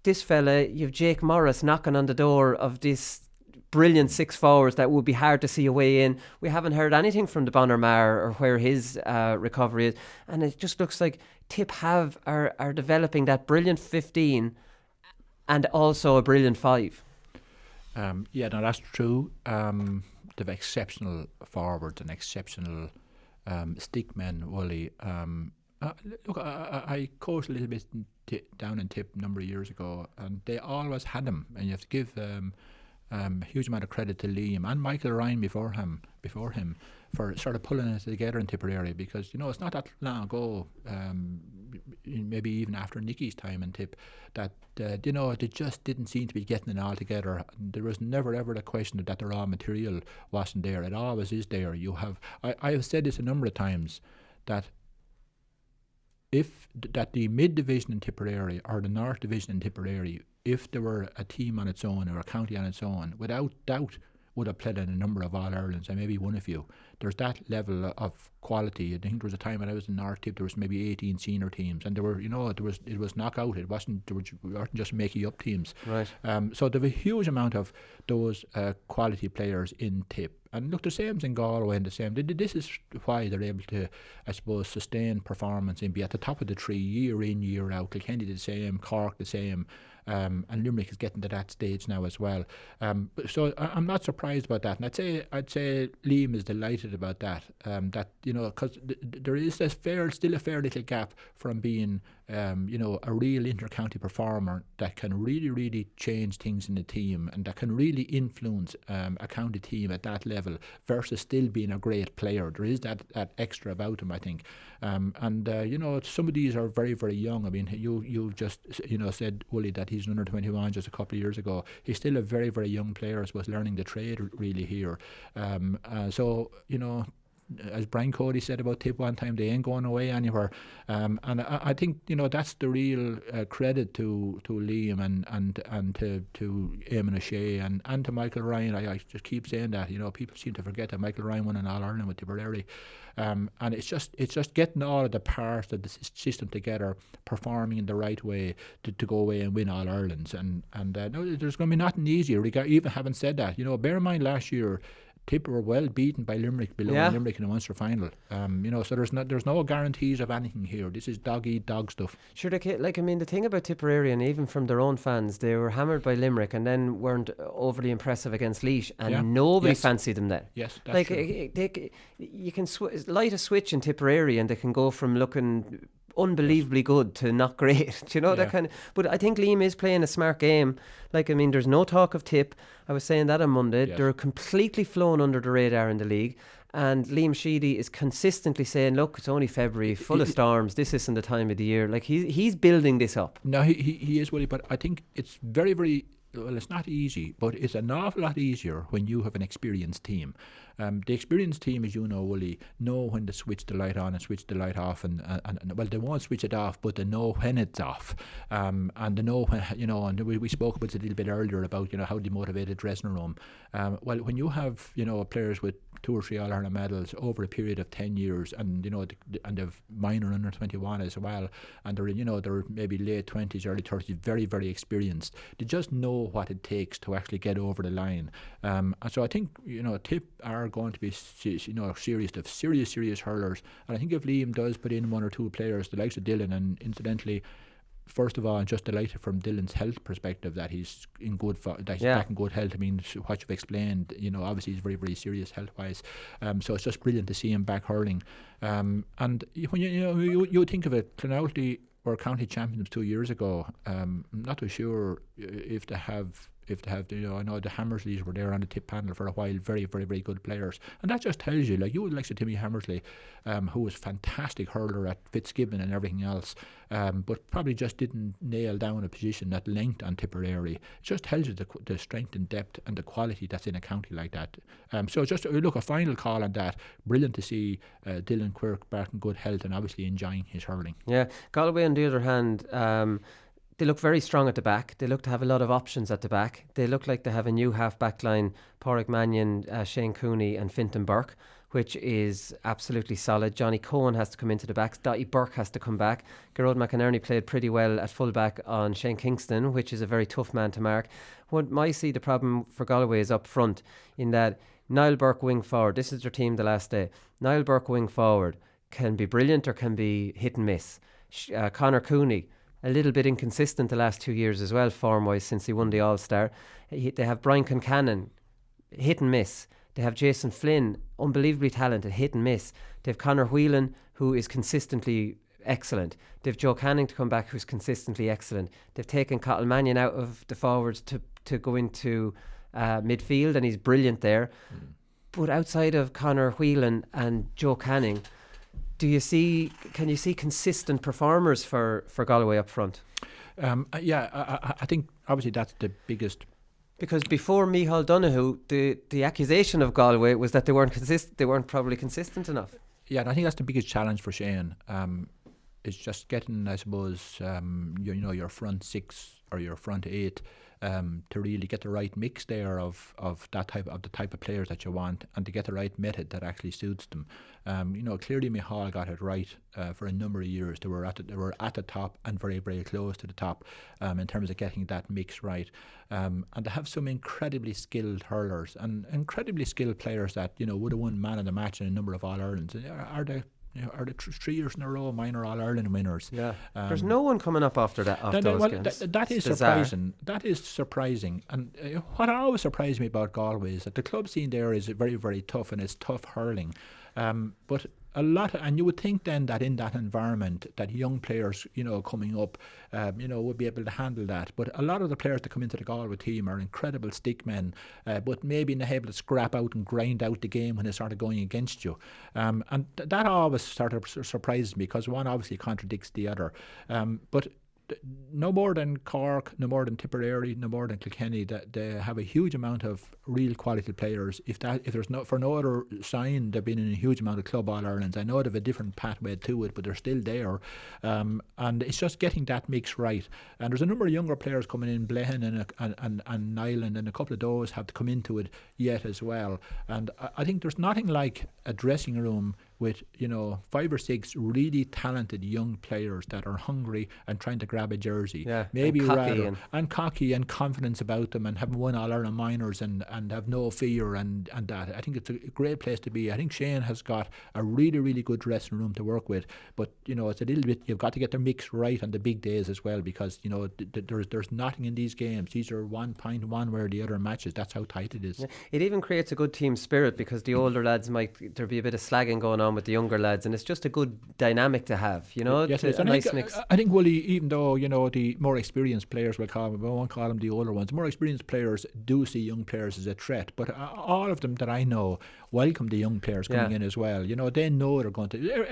this fella, you've Jake Morris knocking on the door of this brilliant six forwards that would be hard to see a way in. We haven't heard anything from the Bonnermar or where his recovery is, and it just looks like Tip are developing that brilliant 15 and also a brilliant 5. That's true. They've exceptional forwards and exceptional stickmen, Wally. Look, I coached a little bit down in Tip a number of years ago, and they always had them, and you have to give huge amount of credit to Liam and Michael Ryan before him for sort of pulling it together in Tipperary, because it's not that long ago, maybe even after Nicky's time in Tip, that they just didn't seem to be getting it all together. There was never ever the question that the raw material wasn't there. It always is there. I have said this a number of times, that that the mid division in Tipperary or the North division in Tipperary, if there were a team on its own or a county on its own, without doubt would have played in a number of All-Irelands and maybe won a few. There's that level of quality. I think there was a time when I was in North Tip, there was maybe 18 senior teams, and there were, it was knockout. It wasn't, we weren't just making up teams. Right. So there was a huge amount of those quality players in Tip. And look, the same's in Galway, and the same. This is why they're able to, I suppose, sustain performance and be at the top of the tree year in, year out. Kilkenny the same, Cork the same, and Limerick is getting to that stage now as well. So I'm not surprised about that, and I'd say Liam is delighted about that. Because there is still a fair little gap from being a real inter-county performer that can really, really change things in the team and that can really influence a county team at that level, versus still being a great player. There is that extra about him, I think. Some of these are very, very young. I mean, you just said, Wooly, that he's under 21 just a couple of years ago. He's still a very, very young player, I suppose, learning the trade really here. As Brian Cody said about Tip one time, they ain't going away anywhere. And I think that's the real credit to Liam and to Eamon O'Shea and to Michael Ryan. I just keep saying that. People seem to forget that Michael Ryan won an All-Ireland with Tipperary. And it's just getting all of the parts of the system together, performing in the right way to go away and win All-Irelands. And there's going to be nothing easier. Even having said that, bear in mind last year, Tip were well beaten by Limerick Limerick in the Munster final. So there's no guarantees of anything here. This is dog-eat-dog stuff. Sure, the thing about Tipperary, and even from their own fans, they were hammered by Limerick and then weren't overly impressive against Leash, and nobody fancied them then. Yes, that's true. You can light a switch in Tipperary and they can go from looking unbelievably good to not great. That kind of. But I think Liam is playing a smart game. There's no talk of Tip. I was saying that on Monday. Yes. They're completely flown under the radar in the league. And Liam Sheedy is consistently saying, look, it's only February, full of storms. This isn't the time of the year. He's building this up. No, he is, Willie, but I think it's very, very... Well, it's not easy, but it's an awful lot easier when you have an experienced team. The experienced team, as you know, Willie, know when to switch the light on and switch the light off, and they won't switch it off, but they know when it's off, and they know when, and we spoke about it a little bit earlier about how they motivate a dressing room. Well, when you have players with 2 or 3 All-Ireland medals over a period of 10 years, and and they've minor under 21 as well, and they're maybe late 20s, early 30s, very, very experienced. They just know what it takes to actually get over the line. And so I think Tip are going to be serious hurlers, and I think if Liam does put in 1 or 2 players, the likes of Dylan, and incidentally, first of all, I'm just delighted from Dylan's health perspective that he's in back in good health. I mean, what you've explained, obviously he's very, very serious health-wise. So it's just brilliant to see him back hurling. And when you think of it, Clonalty were county champions 2 years ago. I'm not too sure if they have. I know the Hammersleys were there on the Tip panel for a while, very, very, very good players, and that just tells you, you would like to Timmy Hammersley, who was fantastic hurler at Fitzgibbon and everything else, but probably just didn't nail down a position at length on Tipperary. It just tells you the strength and depth and the quality that's in a county like that. So just look, a final call on that. Brilliant to see Dylan Quirk back in good health and obviously enjoying his hurling. Yeah, Galway on the other hand, they look very strong at the back. They look to have a lot of options at the back. They look like they have a new half-back line, Pádraig Mannion, Shane Cooney and Fintan Burke, which is absolutely solid. Johnny Cohen has to come into the backs. Dottie Burke has to come back. Gerard McInerney played pretty well at full-back on Shane Kingston, which is a very tough man to mark. What I see the problem for Galway is up front, in that Niall Burke wing forward, this is their team the last day, Niall Burke wing forward can be brilliant or can be hit and miss. Conor Cooney, a little bit inconsistent the last 2 years as well, form-wise, since he won the All-Star. They have Brian Concannon, hit and miss. They have Jason Flynn, unbelievably talented, hit and miss. They have Conor Whelan, who is consistently excellent. They have Joe Canning to come back, who's consistently excellent. They've taken Cottle Mannion out of the forwards to go into midfield, and he's brilliant there. But outside of Conor Whelan and Joe Canning, can you see consistent performers for Galway up front? I think obviously that's the biggest. Because before Micheál Donoghue, the accusation of Galway was that they weren't probably consistent enough. Yeah, and I think that's the biggest challenge for Shane. It's just getting, I suppose, your front six or your front eight to really get the right mix there of the type of players that you want, and to get the right method that actually suits them. Clearly Micheál got it right for a number of years. They were at the top and very, very close to the top in terms of getting that mix right. And they have some incredibly skilled hurlers and incredibly skilled players that would have won man of the match in a number of All-Irelands. Are they 3 years in a row minor All-Ireland winners? Yeah, there's no one coming up after that. That is surprising. That is surprising. And what always surprised me about Galway is that the club scene there is very, very tough, and it's tough hurling. But and you would think then that in that environment that young players, coming up, would be able to handle that. But a lot of the players that come into the Galway team are incredible stick men, but maybe not able to scrap out and grind out the game when it's sort of going against you. And that always sort of surprises me, because one obviously contradicts the other. But no more than Cork, no more than Tipperary, no more than Kilkenny, that they have a huge amount of real quality players. If there's no other sign, they've been in a huge amount of Club All-Irelands. I know they have a different pathway to it, but they're still there. And it's just getting that mix right. And there's a number of younger players coming in, Blehan and Nyland, and a couple of those have to come into it yet as well. And I think there's nothing like a dressing room with 5 or 6 really talented young players that are hungry and trying to grab a jersey, maybe and cocky and confidence about them, and having won All-Ireland minors and have no fear and that. I think it's a great place to be. I think Shane has got a really, really good dressing room to work with, but it's a little bit, you've got to get the mix right on the big days as well, because there's nothing in these games. These are 1 point one way or the other matches. That's how tight it is. Yeah. It even creates a good team spirit, because the older lads there'll be a bit of slagging going on with the younger lads, and it's just a good dynamic to have, Yes, a nice mix. I think, Willie, even though the more experienced players, we won't call them the older ones, the more experienced players do see young players as a threat, but all of them that I know welcome the young players coming in as well. They know they're going to.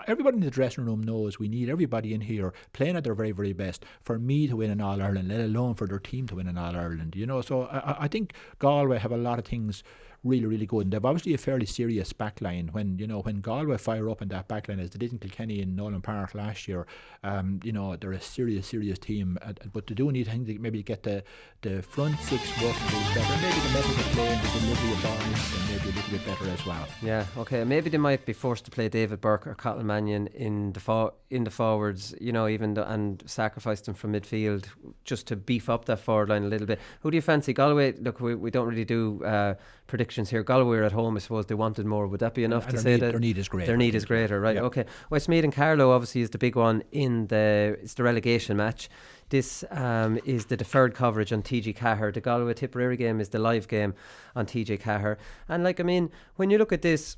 Everybody in the dressing room knows we need everybody in here playing at their very, very best for me to win an All-Ireland, let alone for their team to win an All-Ireland. So I think Galway have a lot of things really, really good, and they've obviously a fairly serious backline. When Galway fire up in that backline, as they did in Kilkenny in Nolan Park last year, they're a serious team. But they do need to maybe get the front 6 working a little better, and maybe the method of play and the delivery of balls and maybe a little bit better as well. Yeah, okay. Maybe they might be forced to play David Burke or Cottle Mannion in the forwards, and sacrifice them from midfield just to beef up that forward line a little bit. Who do you fancy? Galway, look, we don't really do predictions here. Galway are at home. I suppose they wanted more. Would that be enough to say that their need is greater? Their need is greater, right? Yeah. Okay. Westmeath and Carlow obviously is the big one it's the relegation match. This is the deferred coverage on TG Cahir. The Galway Tipperary game is the live game on TG Cahir. And when you look at this,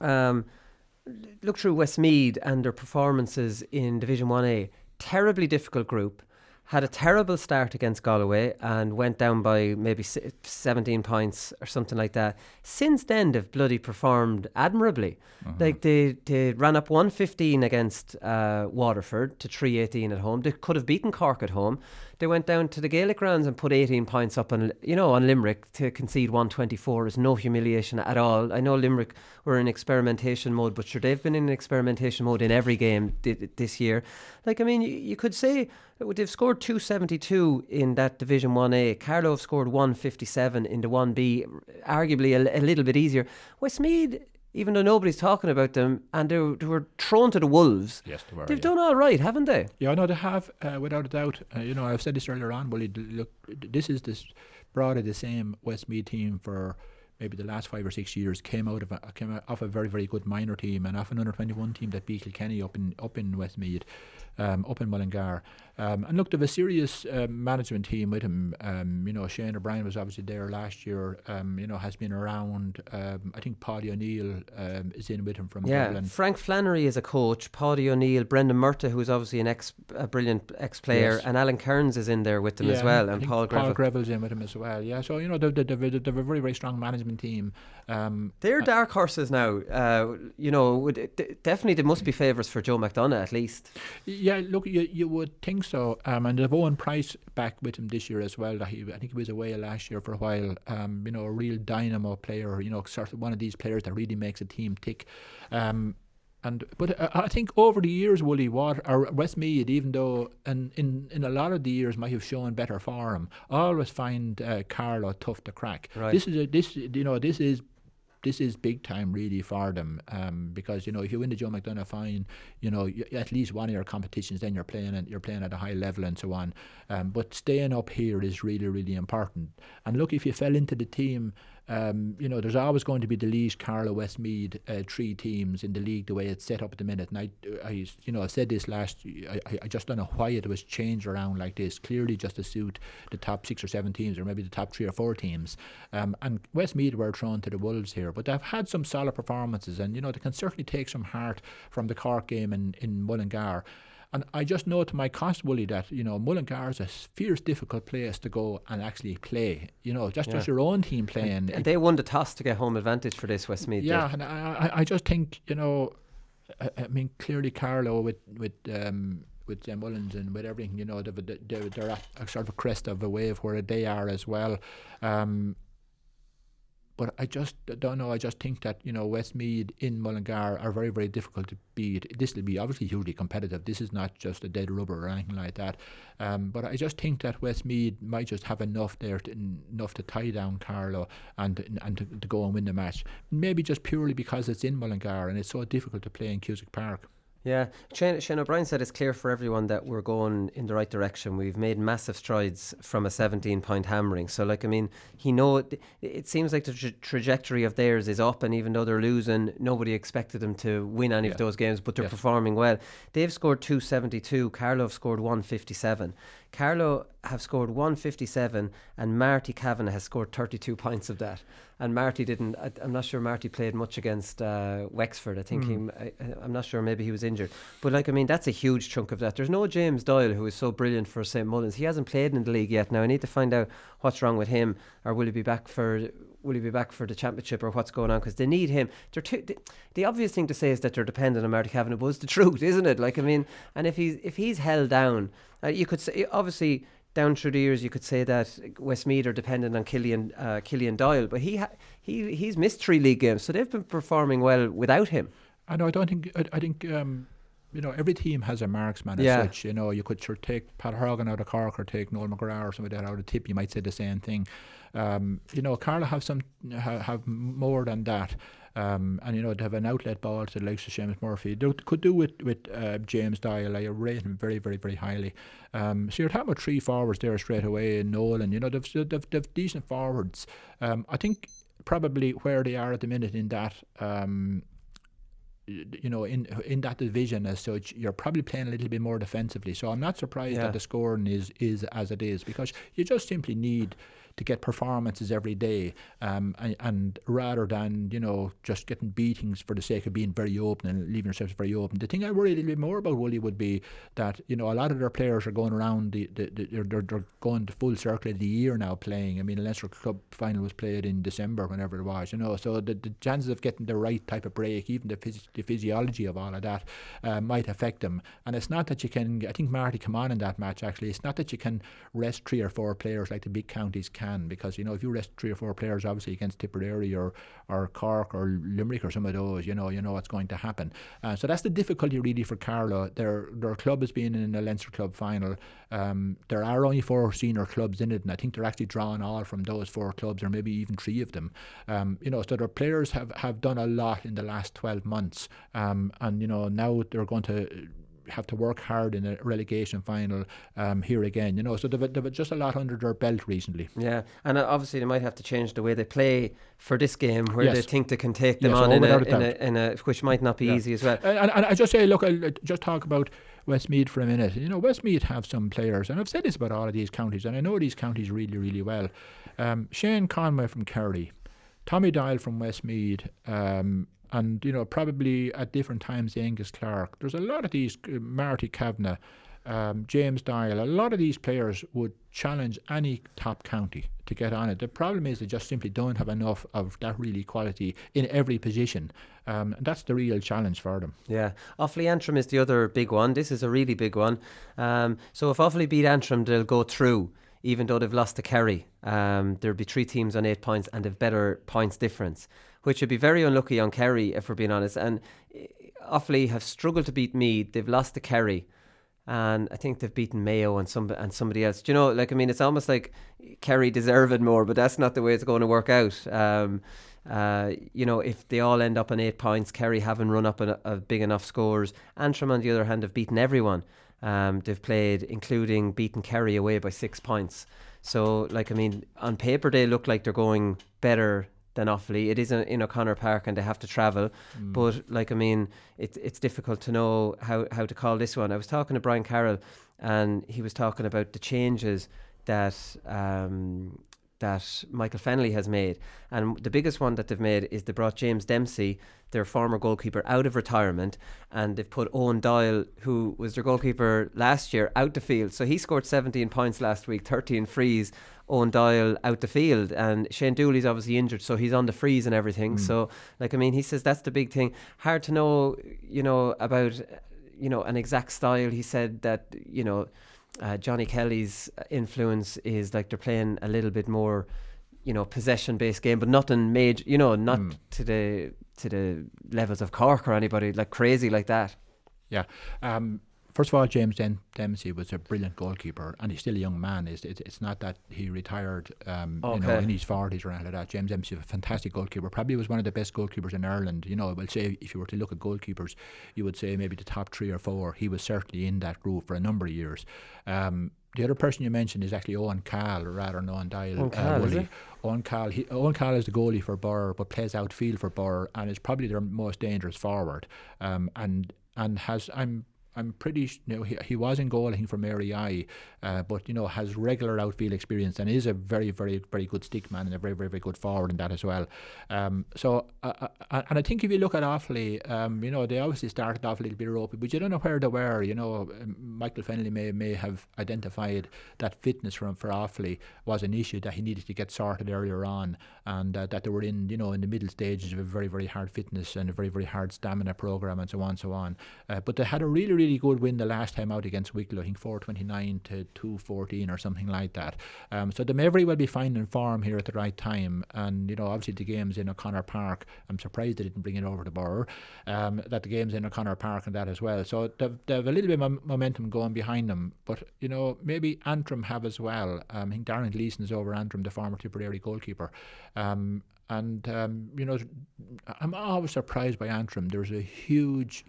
look through Westmeath and their performances in Division 1A, terribly difficult group. Had a terrible start against Galway and went down by maybe 17 points or something like that. Since then, they've bloody performed admirably. They ran up 115 against Waterford to 318 at home. They could have beaten Cork at home. They went down to the Gaelic grounds and put 18 points up on Limerick. To concede 124 is no humiliation at all. I know Limerick were in experimentation mode, but sure, they've been in experimentation mode in every game this year. You could say they've scored 272 in that Division 1A. Carlow have scored 157 in the 1B, arguably a little bit easier. Westmeath, even though nobody's talking about them, and they were thrown to the wolves. Yes, they were. They've done all right, haven't they? Yeah, no, they have, without a doubt. I've said this earlier on. Well, look, this is broadly the same Westmeath team for maybe the last 5 or 6 years came off a very, very good minor team and off an under-21 team that beat Kilkenny up in Westmeath, up in Mullingar. And look, they have a serious management team with him. Shane O'Brien was obviously there last year. Has been around. I think Paddy O'Neill is in with him from Dublin. Frank Flannery is a coach. Paddy O'Neill, Brendan Murta, who's obviously a brilliant ex-player, Yes. and Alan Kearns is in there with them as well, and Paul Greville's in with him as well. Yeah, so they've a very, very strong management team. They're dark horses now. Definitely they must be favourites for Joe McDonagh at least. Yeah, look, you would think so. And they've Owen Price back with him this year as well. I think he was away last year for a while. A real dynamo player. Sort of one of these players that really makes a team tick. But I think over the years, Westmeath, even though in a lot of the years might have shown better form, I always find Carlow tough to crack. Right. This is big time really for them, because if you win the Joe McDonagh fine, at least one of your competitions, then you're playing at a high level and so on. But staying up here is really, really important. And look, if you fell into the team, there's always going to be the Leash, Carlow, Westmeath, 3 teams in the league the way it's set up at the minute. And I said this last. I just don't know why it was changed around like this. Clearly, just to suit the top 6 or 7 teams, or maybe the top 3 or 4 teams. And Westmeath were thrown to the wolves here, but they've had some solid performances, and they can certainly take some heart from the Cork game in Mullingar. And I just know to my cost, Wooly, that Mullingar is a fierce, difficult place to go and actually play. Just your own team playing. And they won the toss to get home advantage for this, Westmeath. Yeah, and I just think clearly Carlow with Jen Mullins and with everything, they're at a sort of a crest of a wave where they are as well. But I just don't know. I just think that Westmeath in Mullingar are very, very difficult to beat. This will be obviously hugely competitive. This is not just a dead rubber or anything like that. But I just think that Westmeath might just have enough there, enough to tie down Carlow and to go and win the match. Maybe just purely because it's in Mullingar and it's so difficult to play in Cusack Park. Yeah, Shane O'Brien said it's clear for everyone that we're going in the right direction. We've made massive strides from a 17-point hammering. So, it seems like the trajectory of theirs is up, and even though they're losing, nobody expected them to win any of those games, but they're performing well. They've scored 272, Carlow have scored 157. Carlow have scored 157 and Marty Kavanagh has scored 32 points of that. And Marty didn't, I'm not sure Marty played much against Wexford. I think I'm not sure, maybe he was injured. But that's a huge chunk of that. There's no James Doyle, who is so brilliant for St. Mullins. He hasn't played in the league yet. Now I need to find out what's wrong with him, or will he be back for the championship, or what's going on, because they need him. The obvious thing to say is that they're dependent on Marty Kavanagh, but it's the truth, isn't it? And if he's held down, you could say, obviously down through the years you could say that Westmeath are dependent on Killian Doyle, but he's missed 3 league games, so they've been performing well without him. I think every team has a marksman as such. You could take Pat Horgan out of Cork or take Noel McGrath or somebody like that out of Tip. You might say the same thing. Carlow have more than that. And they have an outlet ball to the likes of Seamus Murphy. They could do with James Doyle. I rate him very, very, very highly. So you're talking about 3 forwards there straight away, and Noel, and they've decent forwards. I think probably where they are at the minute in that in that division as such, you're probably playing a little bit more defensively. So I'm not surprised that the scoring is as it is, because you just simply need to get performances every day, and rather than just getting beatings for the sake of being very open and leaving yourselves very open. The thing I worry a little bit more about, Wooly, would be that a lot of their players are going around they're going the full circle of the year now playing. I mean, the Leinster Cup final was played in December, whenever it was, so the chances of getting the right type of break, even the physiology of all of that, might affect them. And it's not that you can, I think Marty come on in that match actually, it's not that you can rest 3 or 4 players like the big counties can, because if you rest 3 or 4 players obviously against Tipperary or Cork or Limerick or some of those, you know what's going to happen. So that's the difficulty really for Carlow. Their club has been in the Leinster Club final. There are only 4 senior clubs in it, and I think they're actually drawing all from those 4 clubs, or maybe even 3 of them. So their players have done a lot in the last 12 months, and now they're going to have to work hard in a relegation final here again. You know, so they've just a lot under their belt recently. Yeah, and obviously they might have to change the way they play for this game, where Yes. they think they can take them Yes, on without a doubt. in a which might not be easy as well. And I just say, look, I'll just talk about Westmeath for a minute. You know, Westmeath have some players, and I've said this about all of these counties, and I know these counties really, really well. Shane Conway from Kerry, Tommy Dial from Westmeath, and, you know, probably at different times Angus Clark. There's a lot of these, Marty Kavanagh, James Dial, a lot of these players would challenge any top county to get on it. The problem is they just simply don't have enough of that really quality in every position. And that's the real challenge for them. Yeah, Offaly Antrim is the other big one. This is a really big one. So if Offaly beat Antrim, they'll go through, even though they've lost to Kerry. There'll be 3 teams on 8 points and they've better points difference, which would be very unlucky on Kerry, if we're being honest. And Offaly have struggled to beat Meath. They've lost to Kerry, and I think they've beaten Mayo and somebody else. Do you know, like, I mean, it's almost like Kerry deserve it more, but that's not the way it's going to work out. You know, if they all end up on 8 points, Kerry haven't run up a big enough scores. Antrim, on the other hand, have beaten everyone they've played, including beating Kerry away by 6 points. So, like, I mean, on paper they look like they're going better than Offaly. It is in O'Connor Park and they have to travel, but, like, I mean, it's difficult to know how to call this one. I was talking to Brian Carroll, and he was talking about the changes that Michael Fennelly has made, and the biggest one that they've made is they brought James Dempsey, their former goalkeeper, out of retirement, and they've put Owen Doyle, who was their goalkeeper last year, out the field. So he scored 17 points last week, 13 frees. Owen Doyle out the field, and Shane Dooley's obviously injured, so he's on the frees and everything. So, like, I mean, he says that's the big thing. Hard to know, you know, about, you know, an exact style. He said that, you know, Johnny Kelly's influence is like they're playing a little bit more, you know, possession-based game, but nothing major, you know, not to the levels of Cork or anybody like crazy like that. Yeah. First of all, James Dempsey was a brilliant goalkeeper, and he's still a young man. It's not that he retired you know, in his 40s or anything like that. James Dempsey was a fantastic goalkeeper, probably was one of the best goalkeepers in Ireland. You know, I will say, if you were to look at goalkeepers, you would say maybe the top 3 or 4. He was certainly in that group for a number of years. The other person you mentioned is actually Owen Cahill, rather than Owen Dial. Owen Cahill is the goalie for Burr, but plays outfield for Burr, and is probably their most dangerous forward. And has, I'm pretty, you know, he was in goal, I think, for Mary I, but, you know, has regular outfield experience and is a very, very, very good stick man and a very, very, very good forward in that as well. And I think if you look at Offaly, you know, they obviously started off a little bit ropey, but you don't know where they were. You know, Michael Fennelly may have identified that fitness for Offaly was an issue that he needed to get sorted earlier on, and that they were in, you know, in the middle stages of a very, very hard fitness and a very, very hard stamina program and so on. But they had a really, really good win the last time out against Wicklow, I think 429 to 214 or something like that. So they may very well be finding form here at the right time. And, you know, obviously the game's in O'Connor Park. I'm surprised they didn't bring it over to Burr. That the game's in O'Connor Park and that as well. So they've a little bit of momentum going behind them. But, you know, maybe Antrim have as well. I think Darren Gleeson is over Antrim, the former Tipperary goalkeeper. You know, I'm always surprised by Antrim. There's a huge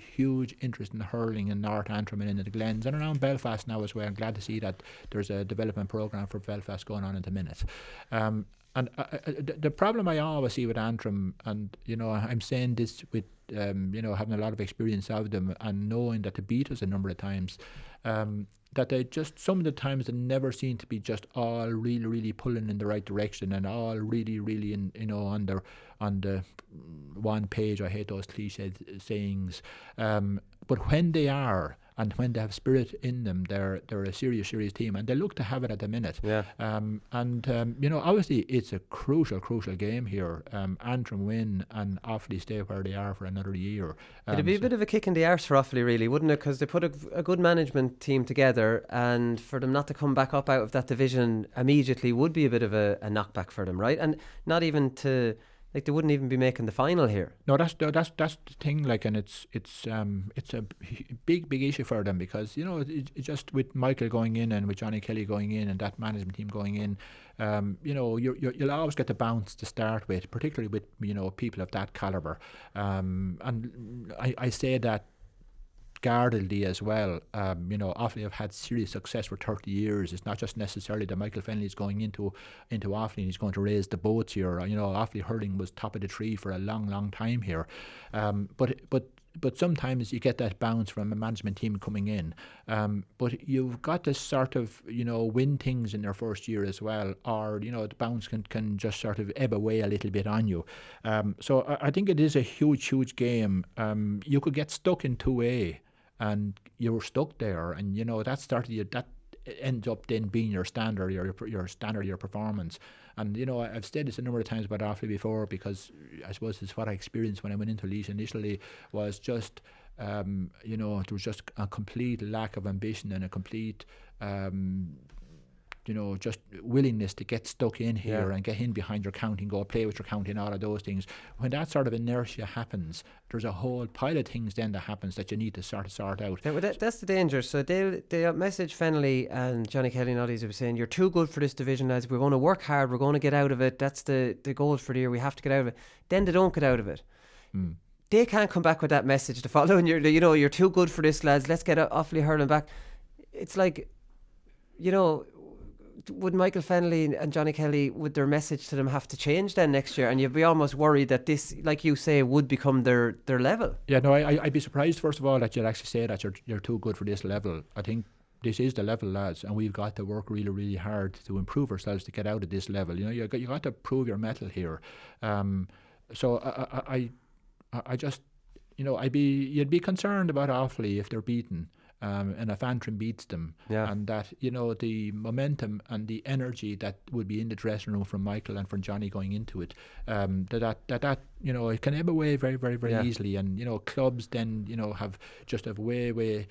interest in hurling in North Antrim and in the Glens and around Belfast now as well. I'm glad to see that there's a development programme for Belfast going on at the minute. The problem I always see with Antrim, and, you know, I'm saying this with, you know, having a lot of experience of them and knowing that they beat us a number of times, that they just, some of the times they never seem to be just all really pulling in the right direction and all really in, you know, on the one page. I hate those cliched sayings, but when they are, and when they have spirit in them, they're a serious team, and they look to have it at the minute. Yeah. You know, obviously it's a crucial game here. Antrim win and Offaly stay where they are for another year. It'd be a bit of a kick in the arse for Offaly, really, wouldn't it? Because they put a good management team together, and for them not to come back up out of that division immediately would be a bit of a knockback for them, right? And not even to, like, they wouldn't even be making the final here. No, that's the thing. Like, and it's a big issue for them, because, you know, it just with Michael going in and with Johnny Kelly going in and that management team going in, you know, you'll always get the bounce to start with, particularly with, you know, people of that calibre. And I say that guardedly as well. Offaly have had serious success for 30 years. It's not just necessarily that Michael Fennelly is going into Offaly and he's going to raise the boats here. Offaly hurling was top of the tree for a long time here. But sometimes you get that bounce from a management team coming in. But you've got to sort of, win things in their first year as well, or, the bounce can just sort of ebb away a little bit on you. So I think it is a huge game. You could get stuck in 2A and you were stuck there, and, that ends up then being your standard, your performance. And I've said this a number of times about Offaly before, because I suppose it's what I experienced when I went into Leash initially, was just there was just a complete lack of ambition and a complete just willingness to get stuck in here and get in behind your county and go play with your county and all of those things. When that sort of inertia happens, there's a whole pile of things then that happens that you need to sort out. Yeah, well, that's the danger. So they'll message Fennelly and Johnny Kelly and others who were saying, you're too good for this division, lads. We're going to work hard. We're going to get out of it. That's the goal for the year. We have to get out of it. Then they don't get out of it. They can't come back with that message the following year. You're too good for this, lads. Let's get Offaly hurling back. It's like, would Michael Fennelly and Johnny Kelly, would their message to them have to change then next year? And you'd be almost worried that this, like you say, would become their level. Yeah, no, I'd be surprised, first of all, that you'd actually say that you're too good for this level. I think this is the level, lads, and we've got to work really hard to improve ourselves to get out of this level. You got to prove your mettle here. So I just, you'd be concerned about Offaly if they're beaten. And if Antrim beats them, and that the momentum and the energy that would be in the dressing room from Michael and from Johnny going into it, that it can ebb away very easily, and clubs then have way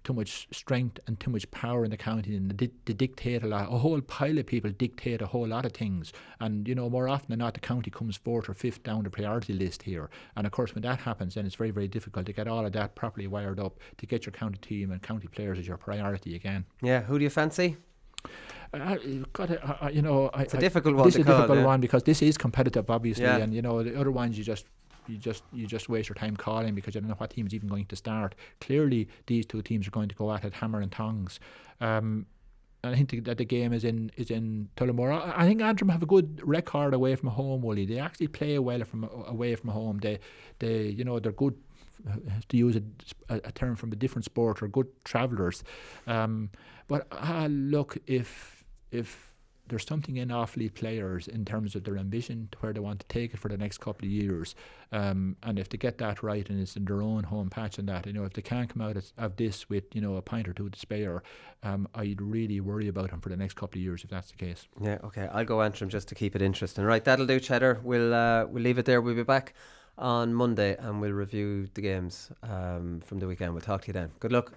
too much strength and too much power in the county, and they dictate a lot. A whole pile of people dictate a whole lot of things, and more often than not the county comes fourth or fifth down the priority list here. And of course when that happens, then it's very difficult to get all of that properly wired up to get your county team and county players as your priority again. Who do you fancy? It's a difficult one. This is a difficult one because this is competitive, obviously, and the other ones you just waste your time calling because you don't know what team is even going to start. Clearly these two teams are going to go at it hammer and tongs. And I think that the game is in Tullamore. I think Antrim have a good record away from home, Wooly. They actually play well away from home. They're good, to use a term from a different sport, are good travellers. But look, if there's something in Offaly players in terms of their ambition to where they want to take it for the next couple of years, and if they get that right and it's in their own home patch and that, if they can't come out of this with a pint or two to spare, I'd really worry about them for the next couple of years if that's the case. Yeah, okay, I'll go Antrim just to keep it interesting. Right, that'll do, Cheddar. We'll leave it there. We'll be back on Monday and we'll review the games from the weekend. We'll talk to you then. Good luck.